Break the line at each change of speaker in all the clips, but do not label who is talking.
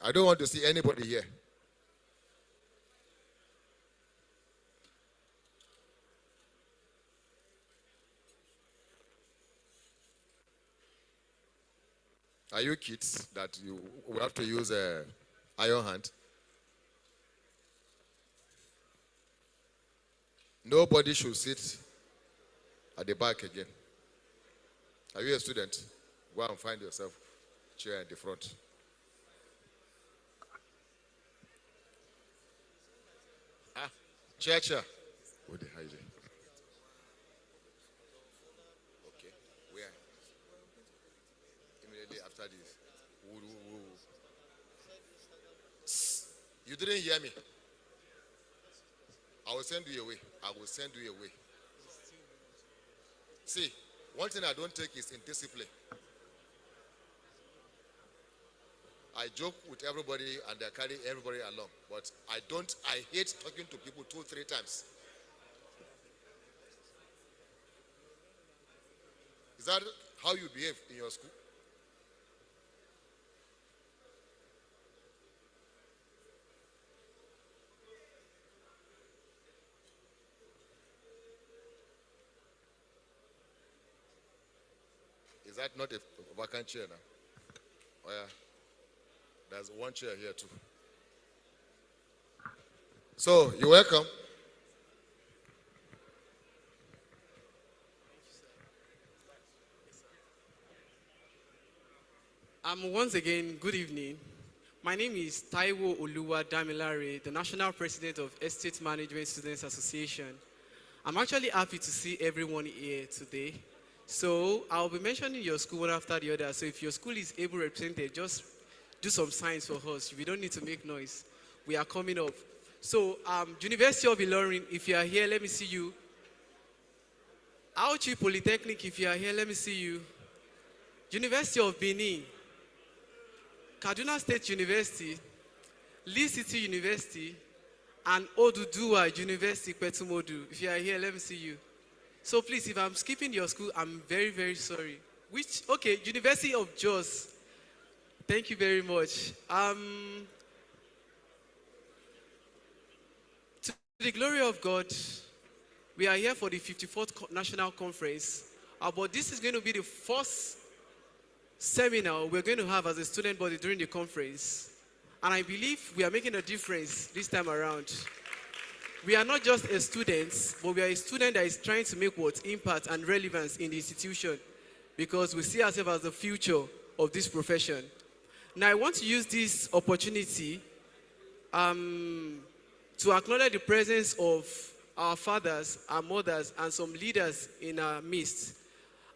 I don't want to see anybody here. Are you kids that you will have to use a iron hand? Nobody should sit at the back again. Are you a student? Go and find yourself a chair at the front. Chair. What the hell is it? Okay. Where? Immediately after this. You didn't hear me. I will send you away. I will send you away. See, one thing I don't take is indiscipline. I joke with everybody and I carry everybody along, but I hate talking to people 2-3 times. Is that how you behave in your school? Is that not a vacant chair now? Oh yeah. There's one chair here too. So, you're welcome.
Once again, good evening. My name is Taiwo Oluwa Damilare, the National President of Estate Management Students Association. I'm actually happy to see everyone here today. So, I'll be mentioning your school one after the other. So, if your school is able represented, just do some signs for us. We don't need to make noise. We are coming up. So, University of Ilorin, if you are here, let me see you. Auchi Polytechnic, if you are here, let me see you. University of Benin, Kaduna State University, Lee City University, and Oduduwa University, Petumodu. If you are here, let me see you. So please, if I'm skipping your school, I'm very, very sorry. Okay, University of Jos. Thank you very much. To the glory of God, we are here for the 54th National Conference. But this is going to be the first seminar we're going to have as a student body during the conference. And I believe we are making a difference this time around. We are not just a student, but we are a student that is trying to make what impact and relevance in the institution, because we see ourselves as the future of this profession. Now, I want to use this opportunity to acknowledge the presence of our fathers, our mothers, and some leaders in our midst.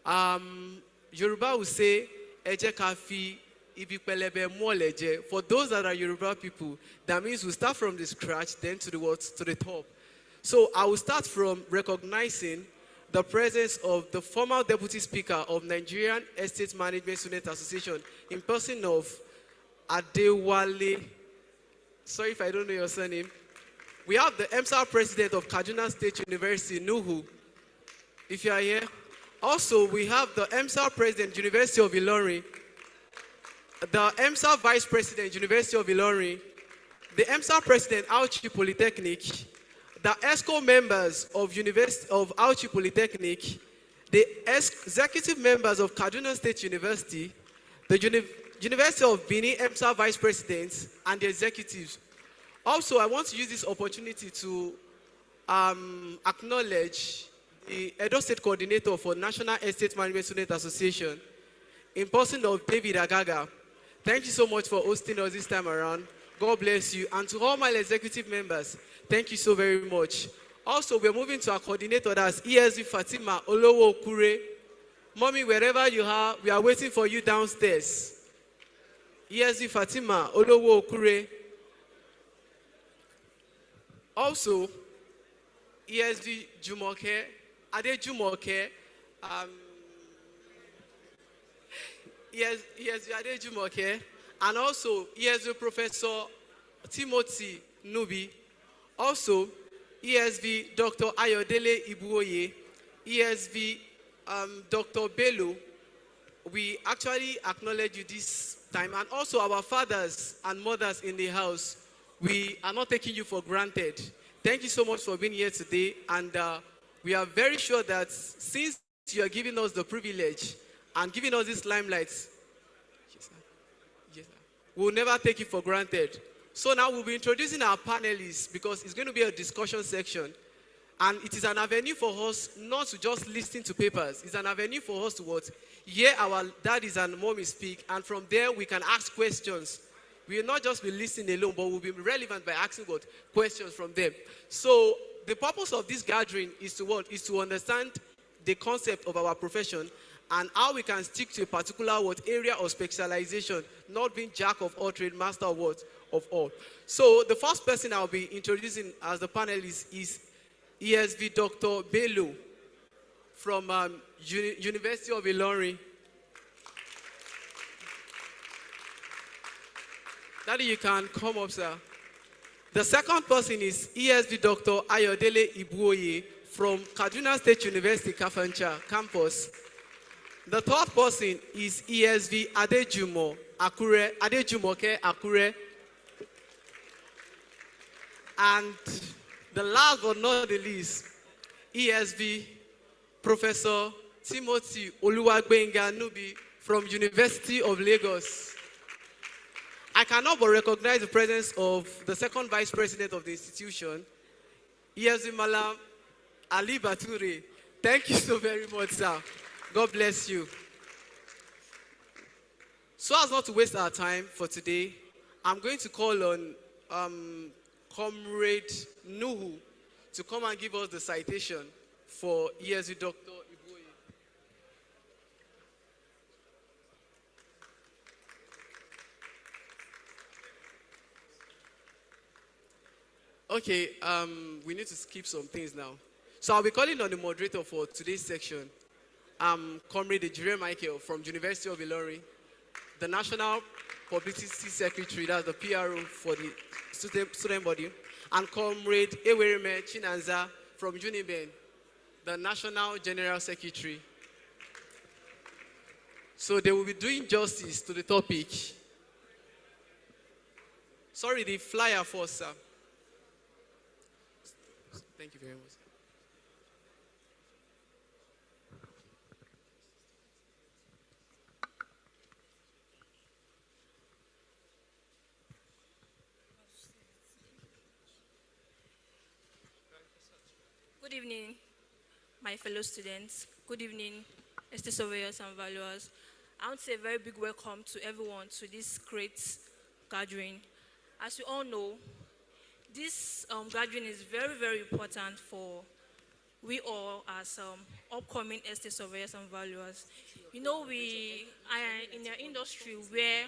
Yoruba will say, "Eje kafi ibi pelebe mo leje." For those that are Yoruba people, that means we start from the scratch, then to the top. So I will start from recognizing the presence of the former Deputy Speaker of Nigerian Estate Management Student Association, in person of Adewale. Sorry if I don't know your surname. We have the NEMSA President of Kaduna State University, Nuhu, if you are here. Also, we have the NEMSA President, University of Ilorin, the NEMSA Vice President, University of Ilorin, the NEMSA President, Auchi Polytechnic, the ESCO members of University of Auchi Polytechnic, the executive members of Kaduna State University, the University of Benin NEMSA Vice President, and the executives. Also, I want to use this opportunity to acknowledge the Edo State Coordinator for National Estate Management Student Association, in person of David Agaga. Thank you so much for hosting us this time around. God bless you. And to all my executive members, thank you so very much. Also, we're moving to our coordinator, that's NIESV Fatima Olowo Okure. Mommy, wherever you are, we are waiting for you downstairs. NIESV Fatima Olowo Okure. Also, NIESV Jumoke, Ade Jumoke, NIESV Ade Jumoke, and also NIESV Professor Timothy Nubi. Also, NIESV Dr. Ayodele Ibuoye, NIESV Dr. Bello. We actually acknowledge you this time. And also our fathers and mothers in the house, we are not taking you for granted. Thank you so much for being here today. And we are very sure that since you are giving us the privilege and giving us this limelight, yes, sir. Yes, sir. We'll never take it for granted. So now we'll be introducing our panelists because it's going to be a discussion section. And it is an avenue for us not to just listen to papers. It's an avenue for us to what? Hear our daddies and mommies speak. And from there, we can ask questions. We will not just be listening alone, but we'll be relevant by asking what? Questions from them. So the purpose of this gathering is to what? Is to understand the concept of our profession and how we can stick to a particular what? Area of specialization, not being jack of all trade, master of what? Of all. So the first person I'll be introducing as the panelist is NIESV Dr. Bello from University of Ilorin. Daddy, you can come up, sir. The second person is NIESV Dr. Ayodele Ibuoye from Kaduna State University, Kafancha campus. The third person is NIESV Adejumoke Akure. And the last but not the least, NIESV Professor Timothy Oluwagbenga Nubi from University of Lagos. I cannot but recognize the presence of the second vice president of the institution, NIESV Malam Ali Bature. Thank you so very much, sir. God bless you. So as not to waste our time for today, I'm going to call on Comrade Nuhu to come and give us the citation for NIESV Dr. Ibuoye. Okay, we need to skip some things now. So I'll be calling on the moderator for today's section. Comrade Ejire Michael from University of Ilorin, the National Publicity Secretary, that's the PRO for the student body, and Comrade Ewereme Chinanza from Uniben, the National General Secretary. So they will be doing justice to the topic. Sorry, the flyer first, sir. Thank you very much.
Good evening, my fellow students. Good evening, esteemed surveyors and valuers. I want to say a very big welcome to everyone to this great gathering. As we all know, this gathering is very, very important for we all as upcoming estate surveyors and valuers. You know, we are in an industry where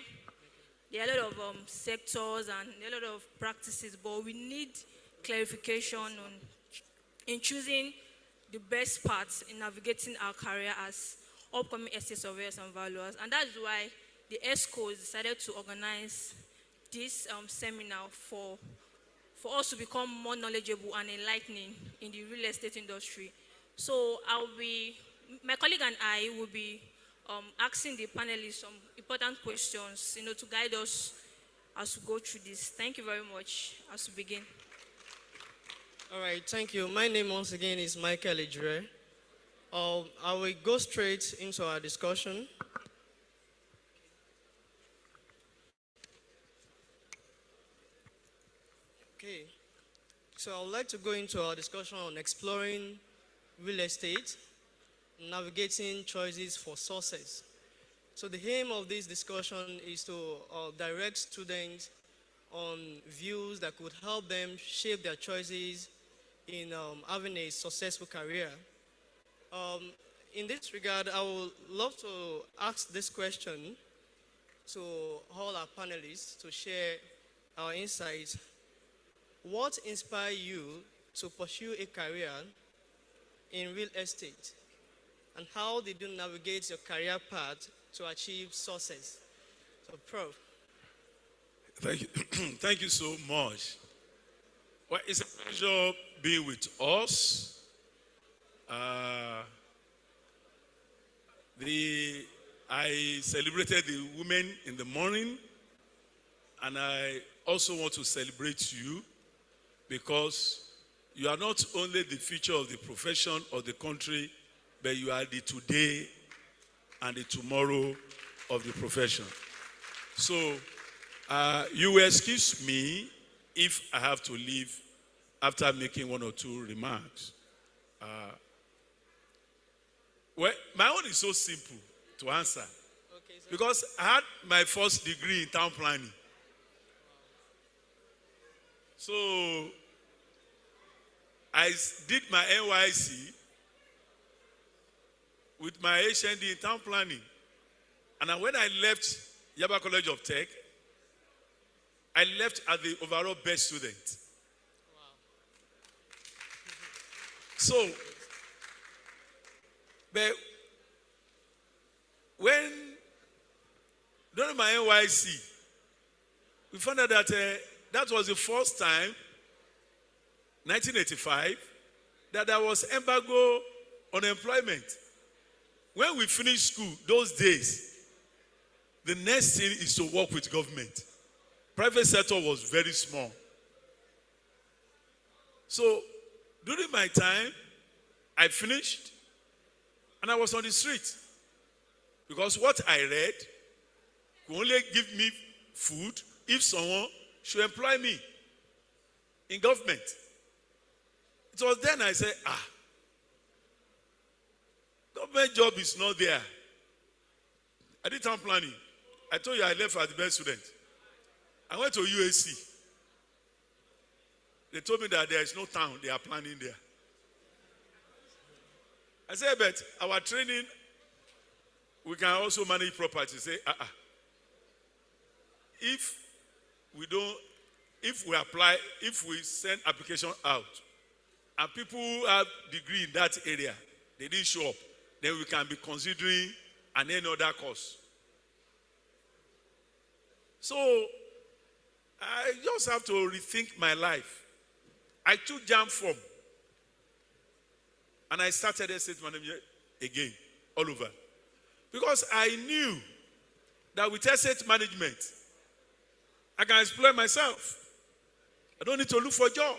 there are a lot of sectors and a lot of practices, but we need clarification on in choosing the best paths in navigating our career as upcoming estate surveyors and valuers. And that's why the ESCO decided to organize this seminar for us to become more knowledgeable and enlightening in the real estate industry. So my colleague and I will be asking the panelists some important questions, to guide us as we go through this. Thank you very much as we begin.
All right, thank you. My name once again is Michael Ejire. I will go straight into our discussion. Okay, so I would like to go into our discussion on exploring real estate, navigating choices for success. So the aim of this discussion is to direct students on views that could help them shape their choices in having a successful career. In this regard, I would love to ask this question to all our panelists to share our insights. What inspired you to pursue a career in real estate? And how did you navigate your career path to achieve success? So, Prof.
Thank you. Thank you so much. Well, it's a pleasure being with us. The I celebrated the women in the morning, and I also want to celebrate you because you are not only the future of the profession or the country, but you are the today and the tomorrow of the profession. So you will excuse me if I have to leave after making one or two remarks. Well, my own is so simple to answer.
Okay, so
Because I had my first degree in town planning. So I did my NYC with my HND in town planning. And then when I left Yaba College of Tech, I left as the overall best student. So, but when during my NYC, we found out that that was the first time, 1985, that there was embargo on employment. When we finished school, those days, the next thing is to work with government. Private sector was very small. So, during my time, I finished, and I was on the street. Because what I read could only give me food if someone should employ me in government. It was then I said, government job is not there. I did town planning. I told you I left as the best student. I went to UAC. They told me that there is no town they are planning there. I said, but our training, we can also manage property. Say, if we apply, if we send application out, and people who have degree in that area, they didn't show up, then we can be considering any other course. So, I just have to rethink my life. I took JAM form, and I started estate management again, all over. Because I knew that with estate management, I can exploit myself. I don't need to look for a job.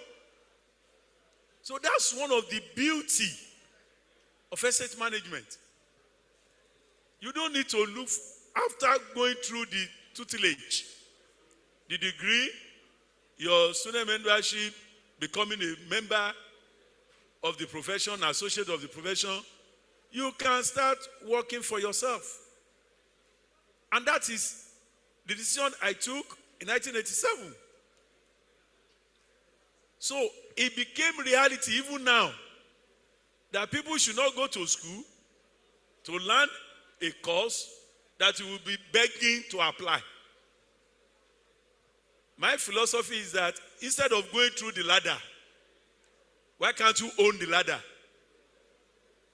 So that's one of the beauty of estate management. You don't need to look after going through the tutelage, the degree, your student membership, becoming a member of the profession, associate of the profession, you can start working for yourself. And that is the decision I took in 1987. So it became reality even now that people should not go to school to learn a course that you will be begging to apply. My philosophy is that instead of going through the ladder, why can't you own the ladder?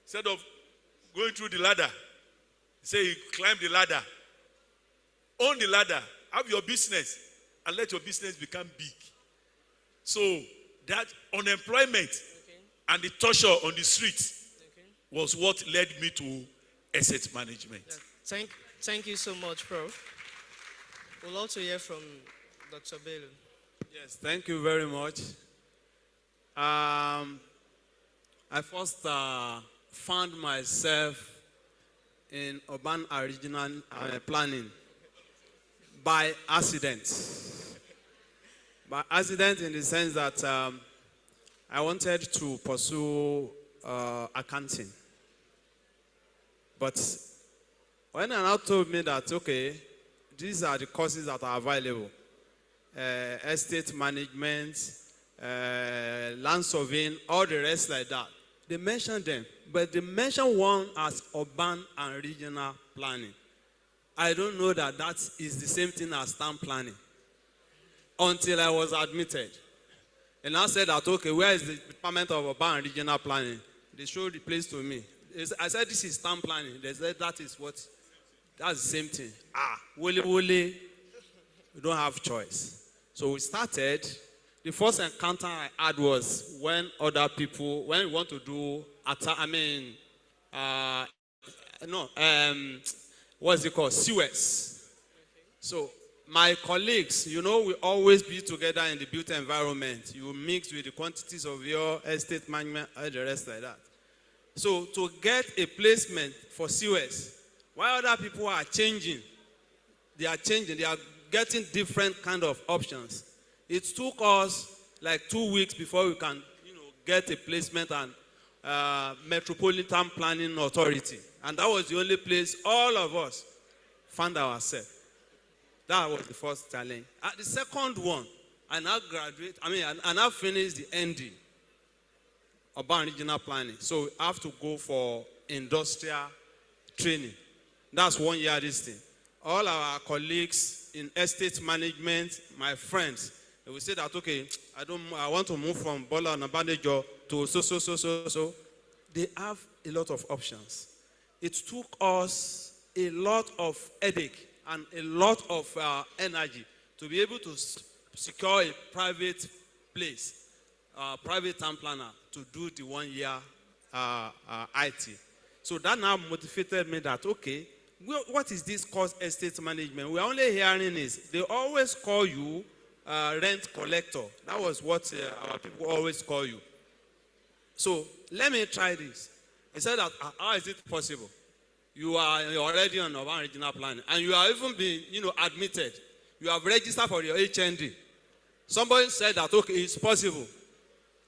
Instead of going through the ladder, say you climb the ladder, own the ladder, have your business, and let your business become big. So that unemployment and the torture on the street was what led me to asset management.
Thank you so much, Prof. We'd love to hear from Dr. Bello.
Yes, thank you very much. I first found myself in urban and regional planning by accident. By accident in the sense that I wanted to pursue accounting. But when I now told me that, okay, these are the courses that are available, estate management, land surveying, all the rest like that, they mentioned them, but they mentioned one as urban and regional planning. I don't know that that is the same thing as town planning until I was admitted. And I said that, okay, where is the Department of Urban and Regional Planning? They showed the place to me. I said, this is town planning. They said, that's the same thing. Wole, we don't have choice. So we started. The first encounter I had was when other people, when we want what's it called? Suez. So my colleagues, you know, we always be together in the built environment. You mix with the quantities of your estate management and the rest like that. So to get a placement for Suez, while other people are changing, they are getting different kind of options. It took us like 2 weeks before we can, get a placement and Metropolitan Planning Authority. And that was the only place all of us found ourselves. That was the first challenge. The second one, I now finished the ND, Urban Regional Planning. So I have to go for industrial training. That's 1 year this thing. All our colleagues in estate management, my friends, they will say that, okay, I want to move from Bola and Abandejo to so. They have a lot of options. It took us a lot of headache and a lot of energy to be able to secure a private place, private town planner to do the 1 year IT. So that now motivated me that, okay, what is this cost estate management? We're only hearing is they always call you rent collector. That was what our people always call you. So let me try this. He said that, how is it possible? You're already on urban regional planning, and you are even being, admitted. You have registered for your HND. Somebody said that, okay, it's possible.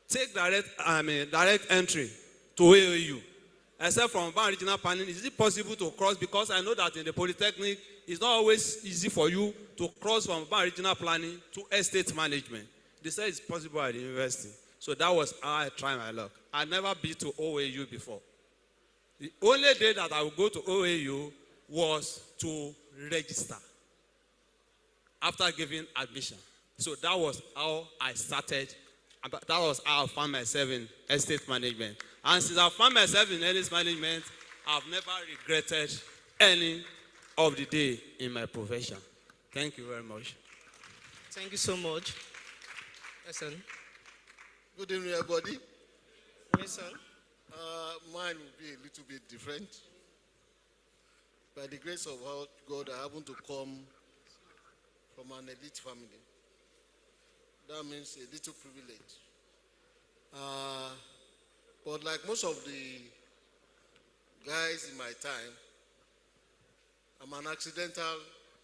Take direct entry to AOU. Except from urban regional planning, is it possible to cross? Because I know that in the Polytechnic, it's not always easy for you to cross from urban regional planning to estate management. They said it's possible at the university. So that was how I tried my luck. I'd never been to OAU before. The only day that I would go to OAU was to register after giving admission. So that was how I started. That was how I found myself in estate management. And since I found myself in estate management, I've never regretted any of the day in my profession. Thank you very much.
Thank you so much. Yes, sir.
Good evening, everybody.
Yes, sir.
Mine will be a little bit different. By the grace of God, I happen to come from an elite family. That means a little privilege. But like most of the guys in my time, I'm an accidental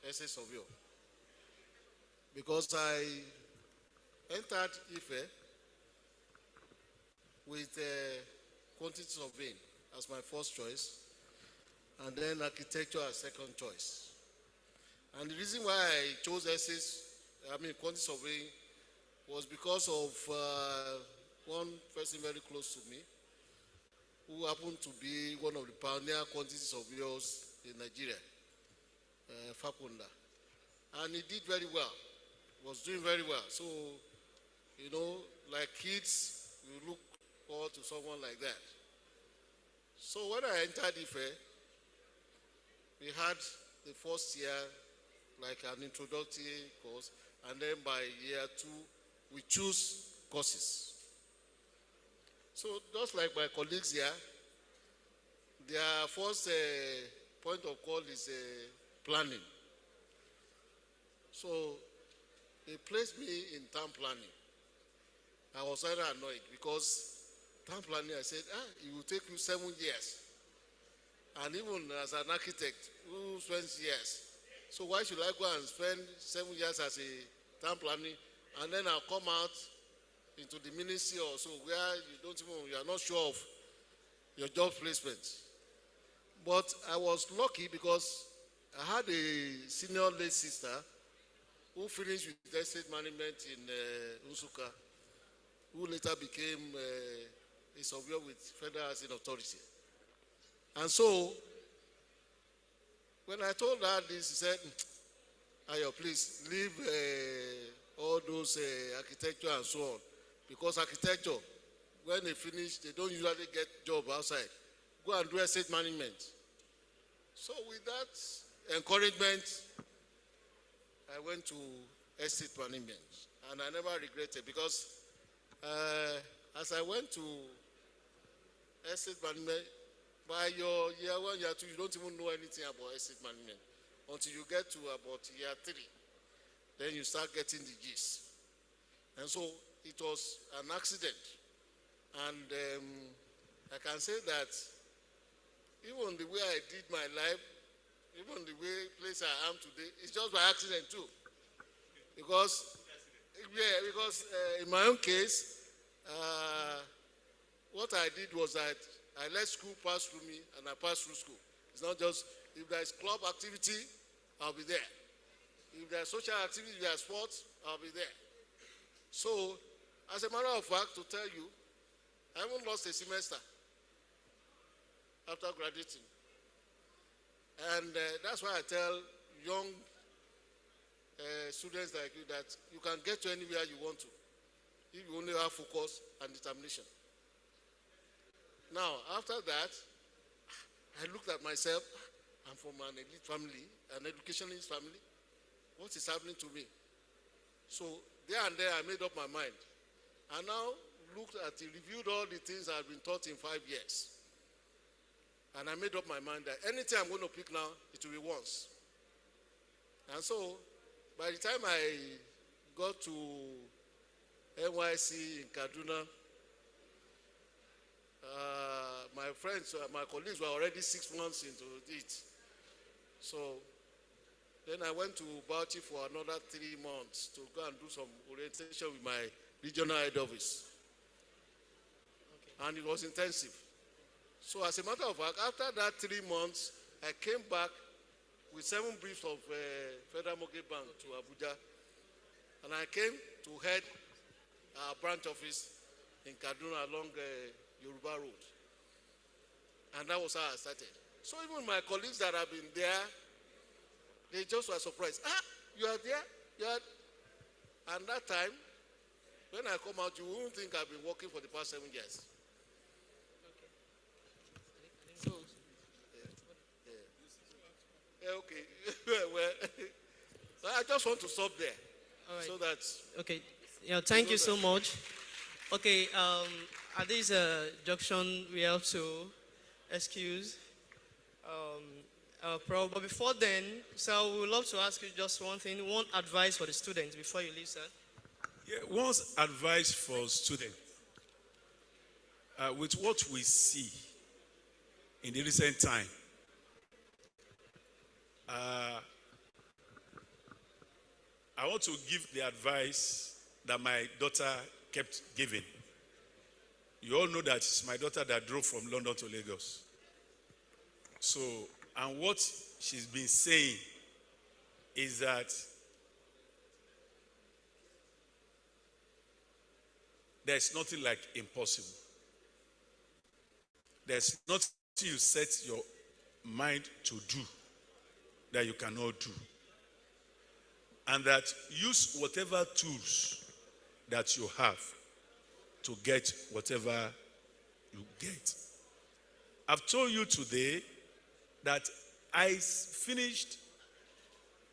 essay surveyor. Because I entered IFE with quantity surveying as my first choice, and then architecture as second choice. And the reason why I chose quantity surveying was because of one person very close to me who happened to be one of the pioneer quantity surveyors in Nigeria, Fakunda. And he did very well, was doing very well. So, like kids, we look forward to someone like that. So when I entered IFE, we had the first year like an introductory course, and then by year 2, we choose courses. So just like my colleagues here, their first point of call is planning. So they placed me in town planning. I was rather annoyed because town planning, I said, it will take you 7 years. And even as an architect, who spends years? So why should I go and spend 7 years as a town planning, and then I'll come out into the ministry or so where you are not sure of your job placement. But I was lucky because I had a senior lay sister who finished with estate management in Unsuka, who later became a surveyor with Federal Housing Authority. And so, when I told her this, she said, Ayo, please leave all those architecture and so on. Because architecture, when they finish, they don't usually get job outside. Go and do estate management. So with that encouragement, I went to estate management. And I never regretted because as I went to estate management, by your year 1, year 2, you don't even know anything about estate management until you get to about year 3. Then you start getting the gist. And so it was an accident. And I can say that even the way I did my life, even the place I am today, it's just by accident too. Because in my own case, what I did was that I let school pass through me and I passed through school. It's not just, if there's club activity, I'll be there. If there's social activity, if there's sports, I'll be there. So, as a matter of fact, to tell you, I haven't lost a semester after graduating. And that's why I tell young students like you that you can get to anywhere you want to if you only have focus and determination. Now, after that, I looked at myself. I'm from an elite family, an educationalist family. What is happening to me? So there and there, I made up my mind. I now looked at it, reviewed all the things I've been taught in 5 years. And I made up my mind that anything I'm going to pick now, it will be once. And so, by the time I got to NYC in Kaduna, my friends, my colleagues were already 6 months into it. So then I went to Bauchi for another 3 months to go and do some orientation with my regional head office. Okay. And it was intensive. So as a matter of fact, after that 3 months, I came back with 7 briefs of Federal Mortgage Bank to Abuja. And I came to head our branch office in Kaduna along Yoruba Road. And that was how I started. So even my colleagues that have been there, they just were surprised. Ah, you are there? You are... And that time, when I come out, you won't think I've been working for the past 7 years. So, okay. Well, so I just want to stop there.
All right.
So that...
Okay. Yeah, thank you so much. Okay, at this junction, we have to excuse but before then, so we would love to ask you just one thing, one advice for the students before you leave, sir.
Yeah, one advice for students. With what we see in the recent time, I want to give the advice that my daughter kept giving. You all know that it's my daughter that drove from London to Lagos. So, and what she's been saying is that there's nothing like impossible. There's nothing you set your mind to do that you cannot do. And that use whatever tools that you have to get whatever you get. I've told you today that I finished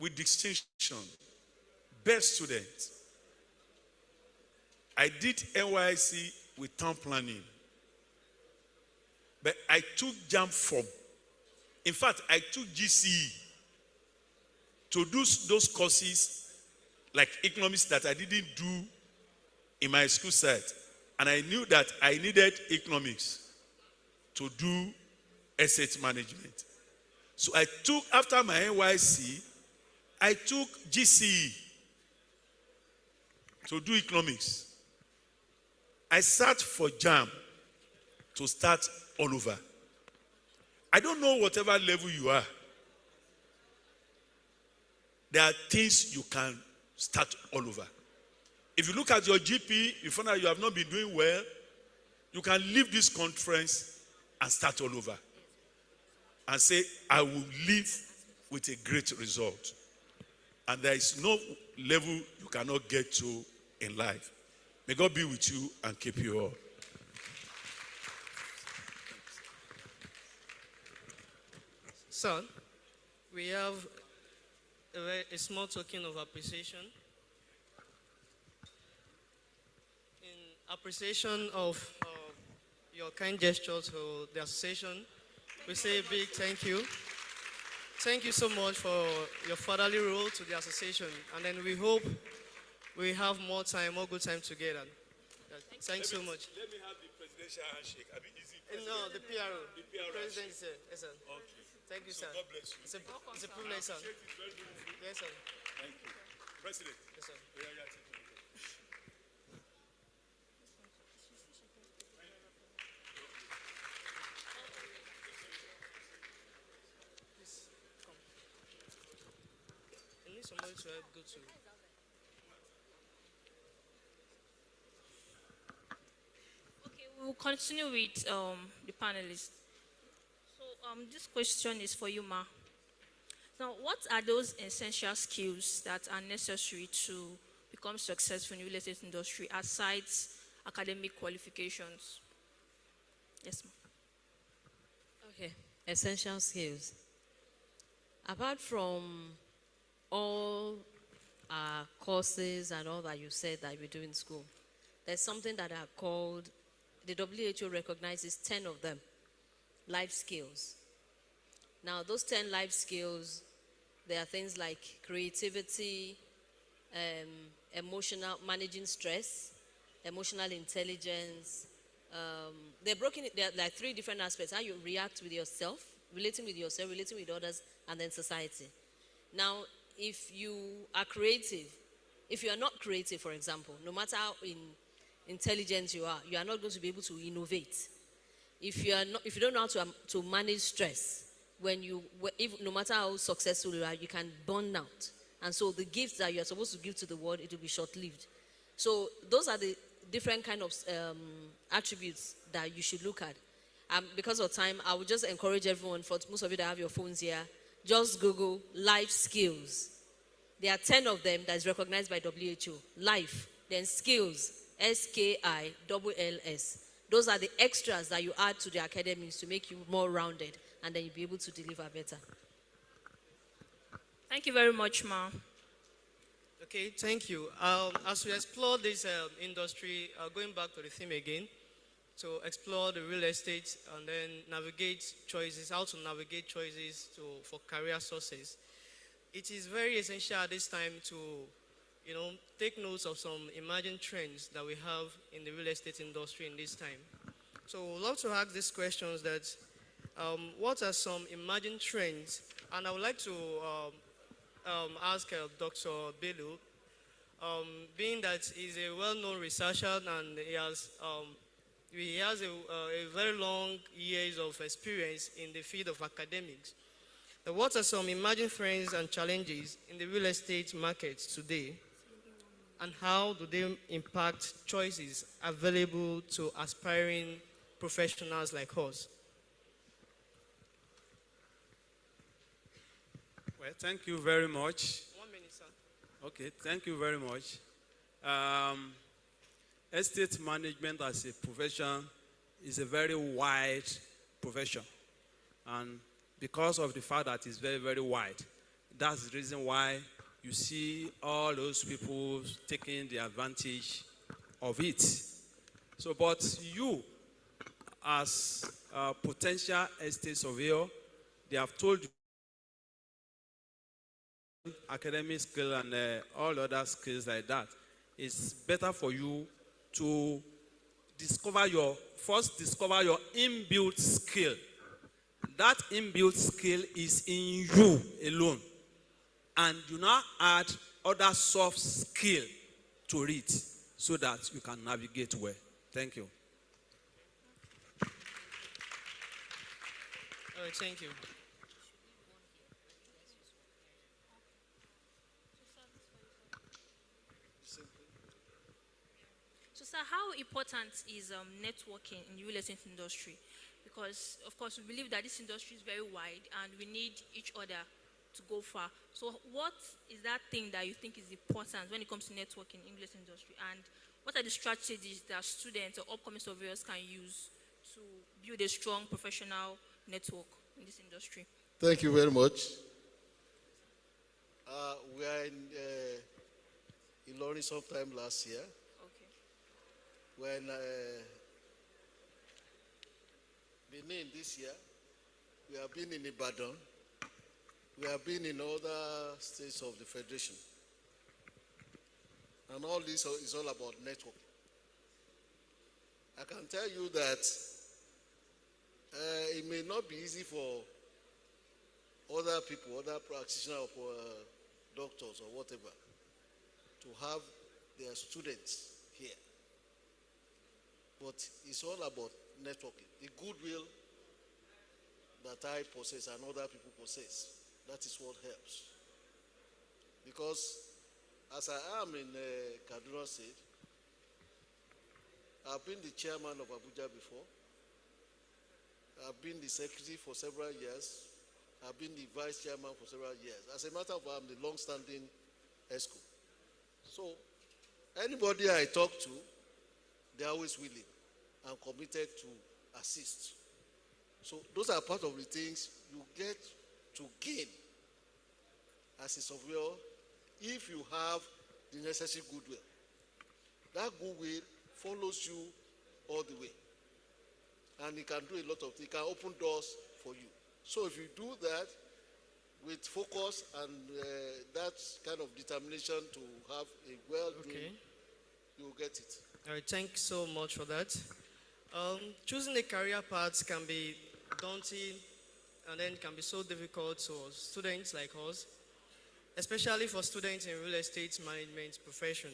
with distinction, best student. I did NYC with town planning, but I took JAMB form. In fact, I took GCE to do those courses like economics that I didn't do in my school set. And I knew that I needed economics to do asset management. So I took, after my NYC, I took GCE to do economics. I sat for JAMB to start all over. I don't know whatever level you are. There are things you can start all over. If you look at your GP, you find out you have not been doing well, you can leave this conference and start all over. And say, I will leave with a great result. And there is no level you cannot get to in life. May God be with you and keep you all.
Son, we have a small token of appreciation. In appreciation of your kind gesture to the association, We say a big thank you. Thank you so much for your fatherly role to the association. And then we hope we have more time, more good time together. Thanks so much.
Let me have the presidential handshake. I mean, is it
No, the PRO.
The PRO
President, sir. Yes, sir.
Okay.
Thank you,
So
sir.
God bless you.
It's a privilege, sir.
Appreciate it very beautiful.
Yes, sir.
Thank you. President.
Yes, sir.
Yeah, yeah, take it.
I need somebody to help go to.
Okay, we will continue with the panelists. So this question is for you, Ma. Now, what are those essential skills that are necessary to become successful in the real estate industry aside academic qualifications? Yes, ma'am.
Okay, essential skills. Apart from all our courses and all that you said that we do in school, there's something that are called, the WHO recognizes 10 of them, life skills. Now, those 10 life skills, there are things like creativity, emotional, managing stress, emotional intelligence. They're like 3 different aspects: how you react with yourself, relating with others, and then society. Now, if you are creative, if you are not creative, for example, no matter how intelligent you are not going to be able to innovate. If you don't know how to manage stress, no matter how successful you are, you can burn out. And so the gifts that you are supposed to give to the world, it will be short-lived. So those are the different kind of attributes that you should look at. Because of time, I would just encourage everyone, for most of you that have your phones here, just Google life skills. There are 10 of them that is recognized by WHO. Life, then skills, SKILLS. Those are the extras that you add to the academics to make you more rounded, and then you'll be able to deliver better.
Thank you very much, Ma.
Okay, thank you. As we explore this industry, going back to the theme again, to explore the real estate and then navigate choices, how to navigate choices for career sources. It is very essential at this time to, take notes of some emerging trends that we have in the real estate industry in this time. So we'd love to ask these questions that, what are some emerging trends? And I would like to ask Dr. Bello, being that he's a well-known researcher and he has a very long years of experience in the field of academics. What are some emerging trends and challenges in the real estate market today, and how do they impact choices available to aspiring professionals like us?
Well, thank you very much.
1 minute, sir.
Okay, thank you very much. Estate management as a profession is a very wide profession. And because of the fact that it's very, very wide, that's the reason why you see all those people taking the advantage of it. So, but you, as a potential estate surveyor, they have told you academic skill and all other skills like that. It's better for you to discover your inbuilt skill. That inbuilt skill is in you alone. And you now add other soft skill to it so that you can navigate well. Thank you.
All right, thank you.
So, sir, how important is networking in the real estate industry? Because, of course, we believe that this industry is very wide and we need each other to go far. So what is that thing that you think is important when it comes to networking in the real estate industry? And what are the strategies that students or upcoming surveyors can use to build a strong professional network in this industry?
Thank you very much. We are in Ilorin sometime last year.
Okay.
When Benin this year, we have been in Ibadan, we have been in other states of the Federation. And all this is all about networking. I can tell you that it may not be easy for other people, other practitioners or doctors or whatever, to have their students here. But it's all about networking. The goodwill that I possess and other people possess, that is what helps. Because as I am in Kaduna State, I've been the chairman of Abuja before. I've been the secretary for several years. I've been the vice chairman for several years. As a matter of fact, I'm the long-standing ESCO. So anybody I talk to, they're always willing and committed to assist. So those are part of the things you get to gain as a surveyor if you have the necessary goodwill. That goodwill follows you all the way. And it can do a lot of things. It can open doors for you. So if you do that with focus and that kind of determination to have a well-doing, you will get it.
All right, thanks so much for that. Choosing a career path can be daunting and then can be so difficult for students like us, especially for students in real estate management profession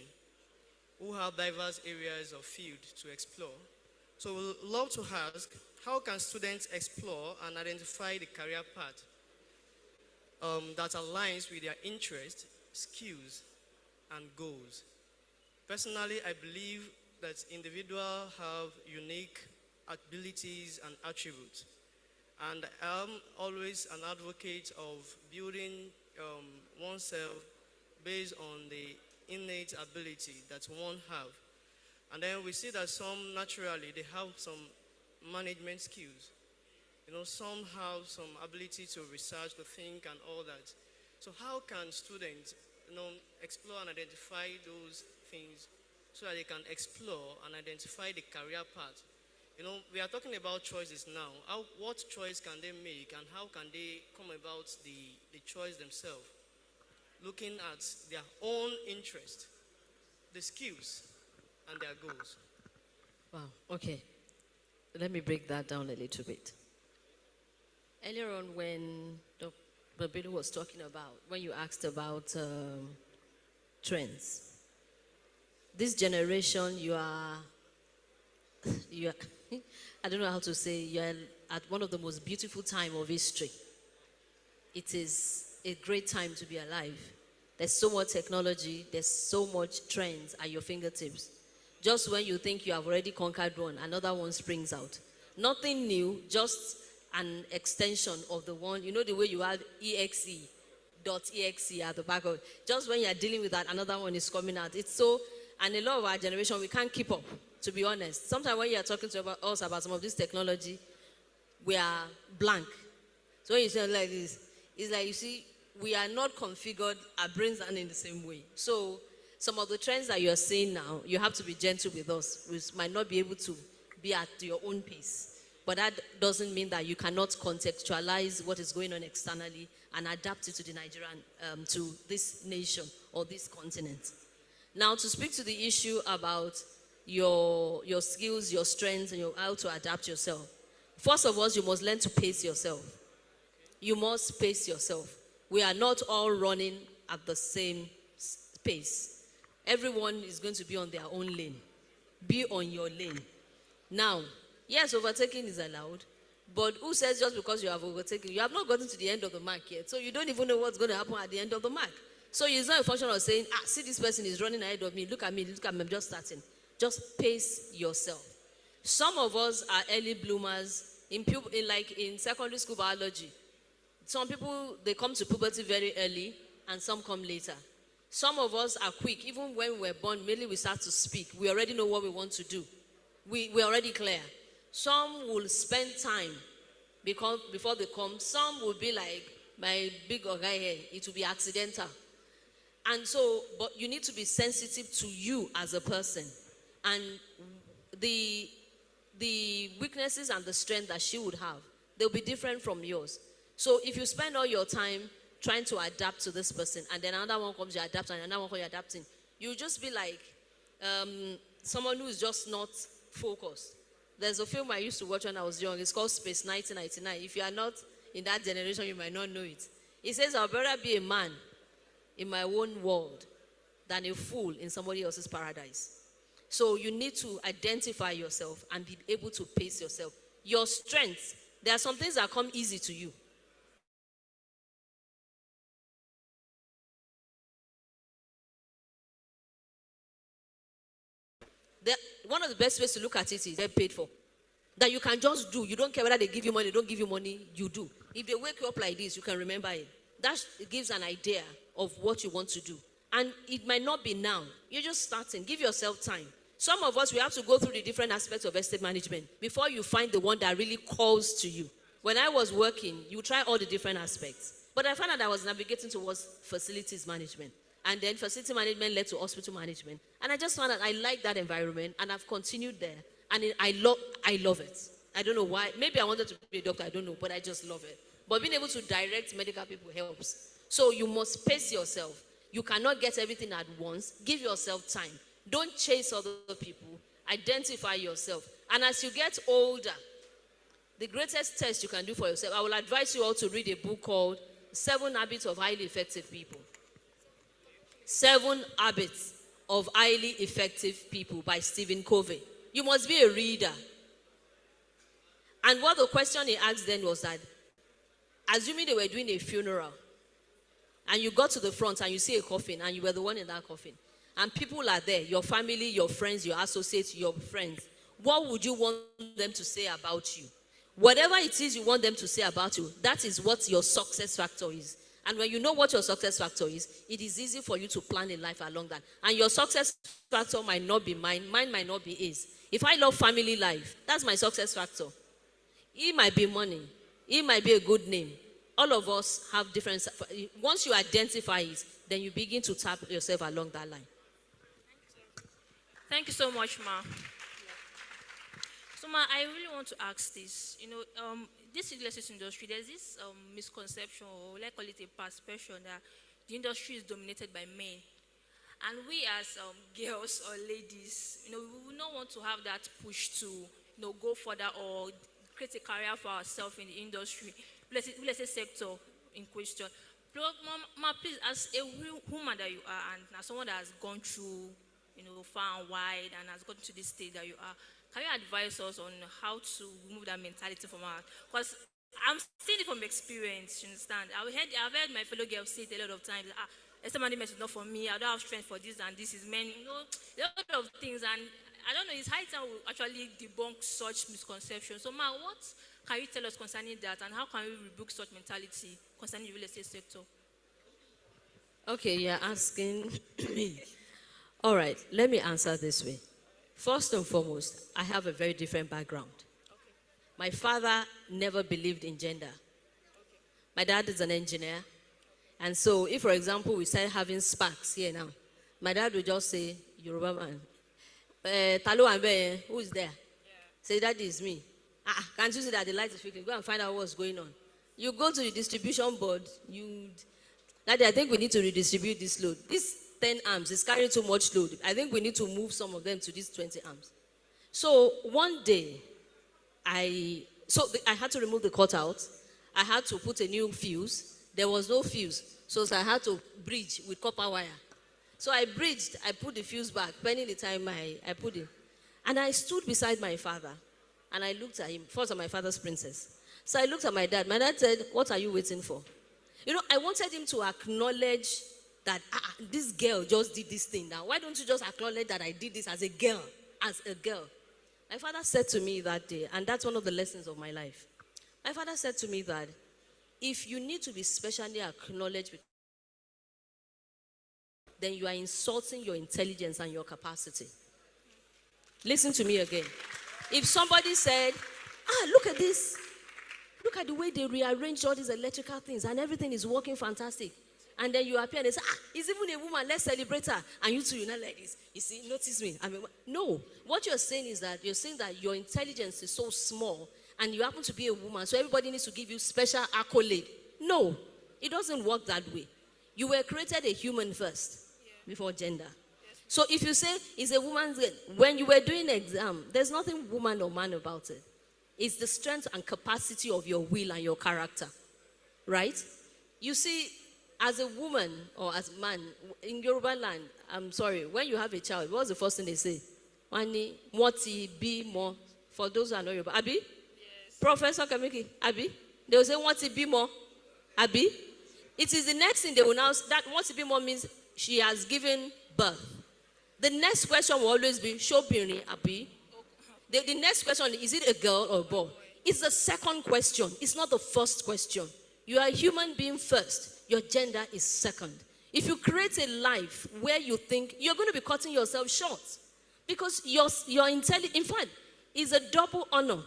who have diverse areas of field to explore. So we'd love to ask, how can students explore and identify the career path that aligns with their interests, skills, and goals? Personally, I believe that individuals have unique abilities and attributes. And I'm always an advocate of building oneself based on the innate ability that one have. And then we see that some naturally, they have some management skills. You know, some have some ability to research, to think and all that. So how can students, explore and identify those things so that they can explore and identify the career path? We are talking about choices now. What choice can they make and how can they come about the choice themselves? Looking at their own interest, the skills, and their goals.
Wow, okay. Let me break that down a little bit. Earlier on when Dr. Bedu was talking about, when you asked about trends, this generation, you are, I don't know how to say, you are at one of the most beautiful time of history. It is a great time to be alive. There's so much technology, there's so much trends at your fingertips. Just when you think you have already conquered one, another one springs out. Nothing new, just an extension of the one. You know the way you have .exe at the back of it. Just when you're dealing with that, another one is coming out. It's so, and a lot of our generation, we can't keep up, to be honest. Sometimes when you're talking to us about some of this technology, we are blank. So when you say like this, it's like, you see, we are not configured, our brains aren't in the same way. So some of the trends that you're seeing now, you have to be gentle with us. We might not be able to be at your own pace. But that doesn't mean that you cannot contextualize what is going on externally and adapt it to the Nigerian, to this nation or this continent. Now, to speak to the issue about your skills, your strengths, and how to adapt yourself. First of all, you must learn to pace yourself. You must pace yourself. We are not all running at the same pace. Everyone is going to be on their own lane. Be on your lane. Now, yes, overtaking is allowed, but who says just because you have overtaken, you have not gotten to the end of the mark yet, so you don't even know what's going to happen at the end of the mark. So it's not a function of saying, see, this person is running ahead of me, look at me, I'm just starting. Just pace yourself. Some of us are early bloomers in secondary school biology. Some people, they come to puberty very early, and some come later. Some of us are quick. Even when we're born, mainly we start to speak. We already know what we want to do. We're already clear. Some will spend time before they come. Some will be like my big guy here. It will be accidental. And so, but you need to be sensitive to you as a person. And the weaknesses and the strength that she would have, they'll be different from yours. So if you spend all your time trying to adapt to this person, and then another one comes, you adapt, and another one comes, you're adapting, you'll just be like someone who's just not focused. There's a film I used to watch when I was young. It's called Space 1999. If you are not in that generation, you might not know it. It says, I'd better be a man in my own world than a fool in somebody else's paradise. So you need to identify yourself and be able to pace yourself. Your strengths, there are some things that come easy to you. One of the best ways to look at it is get paid for. That you can just do. You don't care whether they give you money, they don't give you money, you do. If they wake you up like this, you can remember it. That gives an idea of what you want to do. And it might not be now. You're just starting. Give yourself time. Some of us, we have to go through the different aspects of estate management before you find the one that really calls to you. When I was working, you try all the different aspects. But I found out I was navigating towards facilities management. And then facility management led to hospital management. And I just found out I like that environment, and I've continued there. And I love it. I don't know why. Maybe I wanted to be a doctor, I don't know, but I just love it. But being able to direct medical people helps. So you must pace yourself. You cannot get everything at once. Give yourself time. Don't chase other people. Identify yourself. And as you get older, the greatest test you can do for yourself, I will advise you all to read a book called 7 Habits of Highly Effective People. 7 Habits of Highly Effective People by Stephen Covey. You must be a reader. And what the question he asked then was that, assuming they were doing a funeral, and you got to the front and you see a coffin, and you were the one in that coffin, and people are there, your family, your friends, your associates, your friends, what would you want them to say about you? Whatever it is you want them to say about you, that is what your success factor is. And when you know what your success factor is, it is easy for you to plan a life along that. And your success factor might not be mine might not be his. If I love family life, that's my success factor. It might be money. It might be a good name. All of us have different. Once you identify it, then you begin to tap yourself along that line.
Thank you so much, Ma. So, Ma, I really want to ask this. This real estate industry, there's this misconception, or let's call it a perception, that the industry is dominated by men. And we as girls or ladies, we will not want to have that push to, go further or create a career for ourselves in the industry, real estate sector in question. Ma, please, as a woman that you are, and as someone that has gone through, far and wide, and has gotten to this stage that you are, can you advise us on how to remove that mentality from our? Because I'm seeing it from experience, you understand? I've heard my fellow girls say it a lot of times, estate management is not for me, I don't have strength for this, and this is men, a lot of things, and I don't know, it's high time we actually debunk such misconceptions. So, Ma, what can you tell us concerning that, and how can we rebuke such mentality concerning the real estate sector?
Okay, you're asking me. All right, let me answer this way. First and foremost, I have a very different background. Okay. My father never believed in gender. Okay. My dad is an engineer. And so if, for example, we start having sparks here now, my dad would just say, Yoruba man, Talo Ambe, who is there? Yeah. Say, that is me. Can't you see that the light is flickering? Go and find out what's going on. You go to the distribution board, Daddy, I think we need to redistribute this load. This 10 arms is carrying too much load. I think we need to move some of them to these 20 arms. So one day, I had to remove the cutout. I had to put a new fuse. There was no fuse. So I had to bridge with copper wire. So I bridged. I put the fuse back. Pending the time I put it. And I stood beside my father. And I looked at him. First, I'm my father's princess. So I looked at my dad. My dad said, what are you waiting for? I wanted him to acknowledge that this girl just did this thing. Now, why don't you just acknowledge that I did this as a girl? My father said to me that day, and that's one of the lessons of my life. My father said to me that if you need to be specially acknowledged, then you are insulting your intelligence and your capacity. Listen to me again. If somebody said, look at this. Look at the way they rearranged all these electrical things and everything is working fantastic. And then you appear and they say, it's even a woman, let's celebrate her. And you two, you're not like this. You see, notice me. No. What you're saying is that you're saying that your intelligence is so small and you happen to be a woman, so everybody needs to give you special accolade. No, it doesn't work that way. You were created a human first before gender. So if you say it's a woman's, when you were doing exam, there's nothing woman or man about it. It's the strength and capacity of your will and your character, right? You see, as a woman or as a man, in Yoruba land, I'm sorry, when you have a child, what's the first thing they say? Wani, Moti, Be more. For those who are not Yoruba. Abi? Yes. Professor Kamiki, Abi? They will say, Moti, Be more. Abi? It is the next thing they will now, that Moti, Be more means she has given birth. The next question will always be, Shobiri, Abi? The next question, is it a girl or a boy? It's the second question. It's not the first question. You are a human being first. Your gender is second. If you create a life where you think you're going to be cutting yourself short, because you're intelligent, in fact, it's a double honor.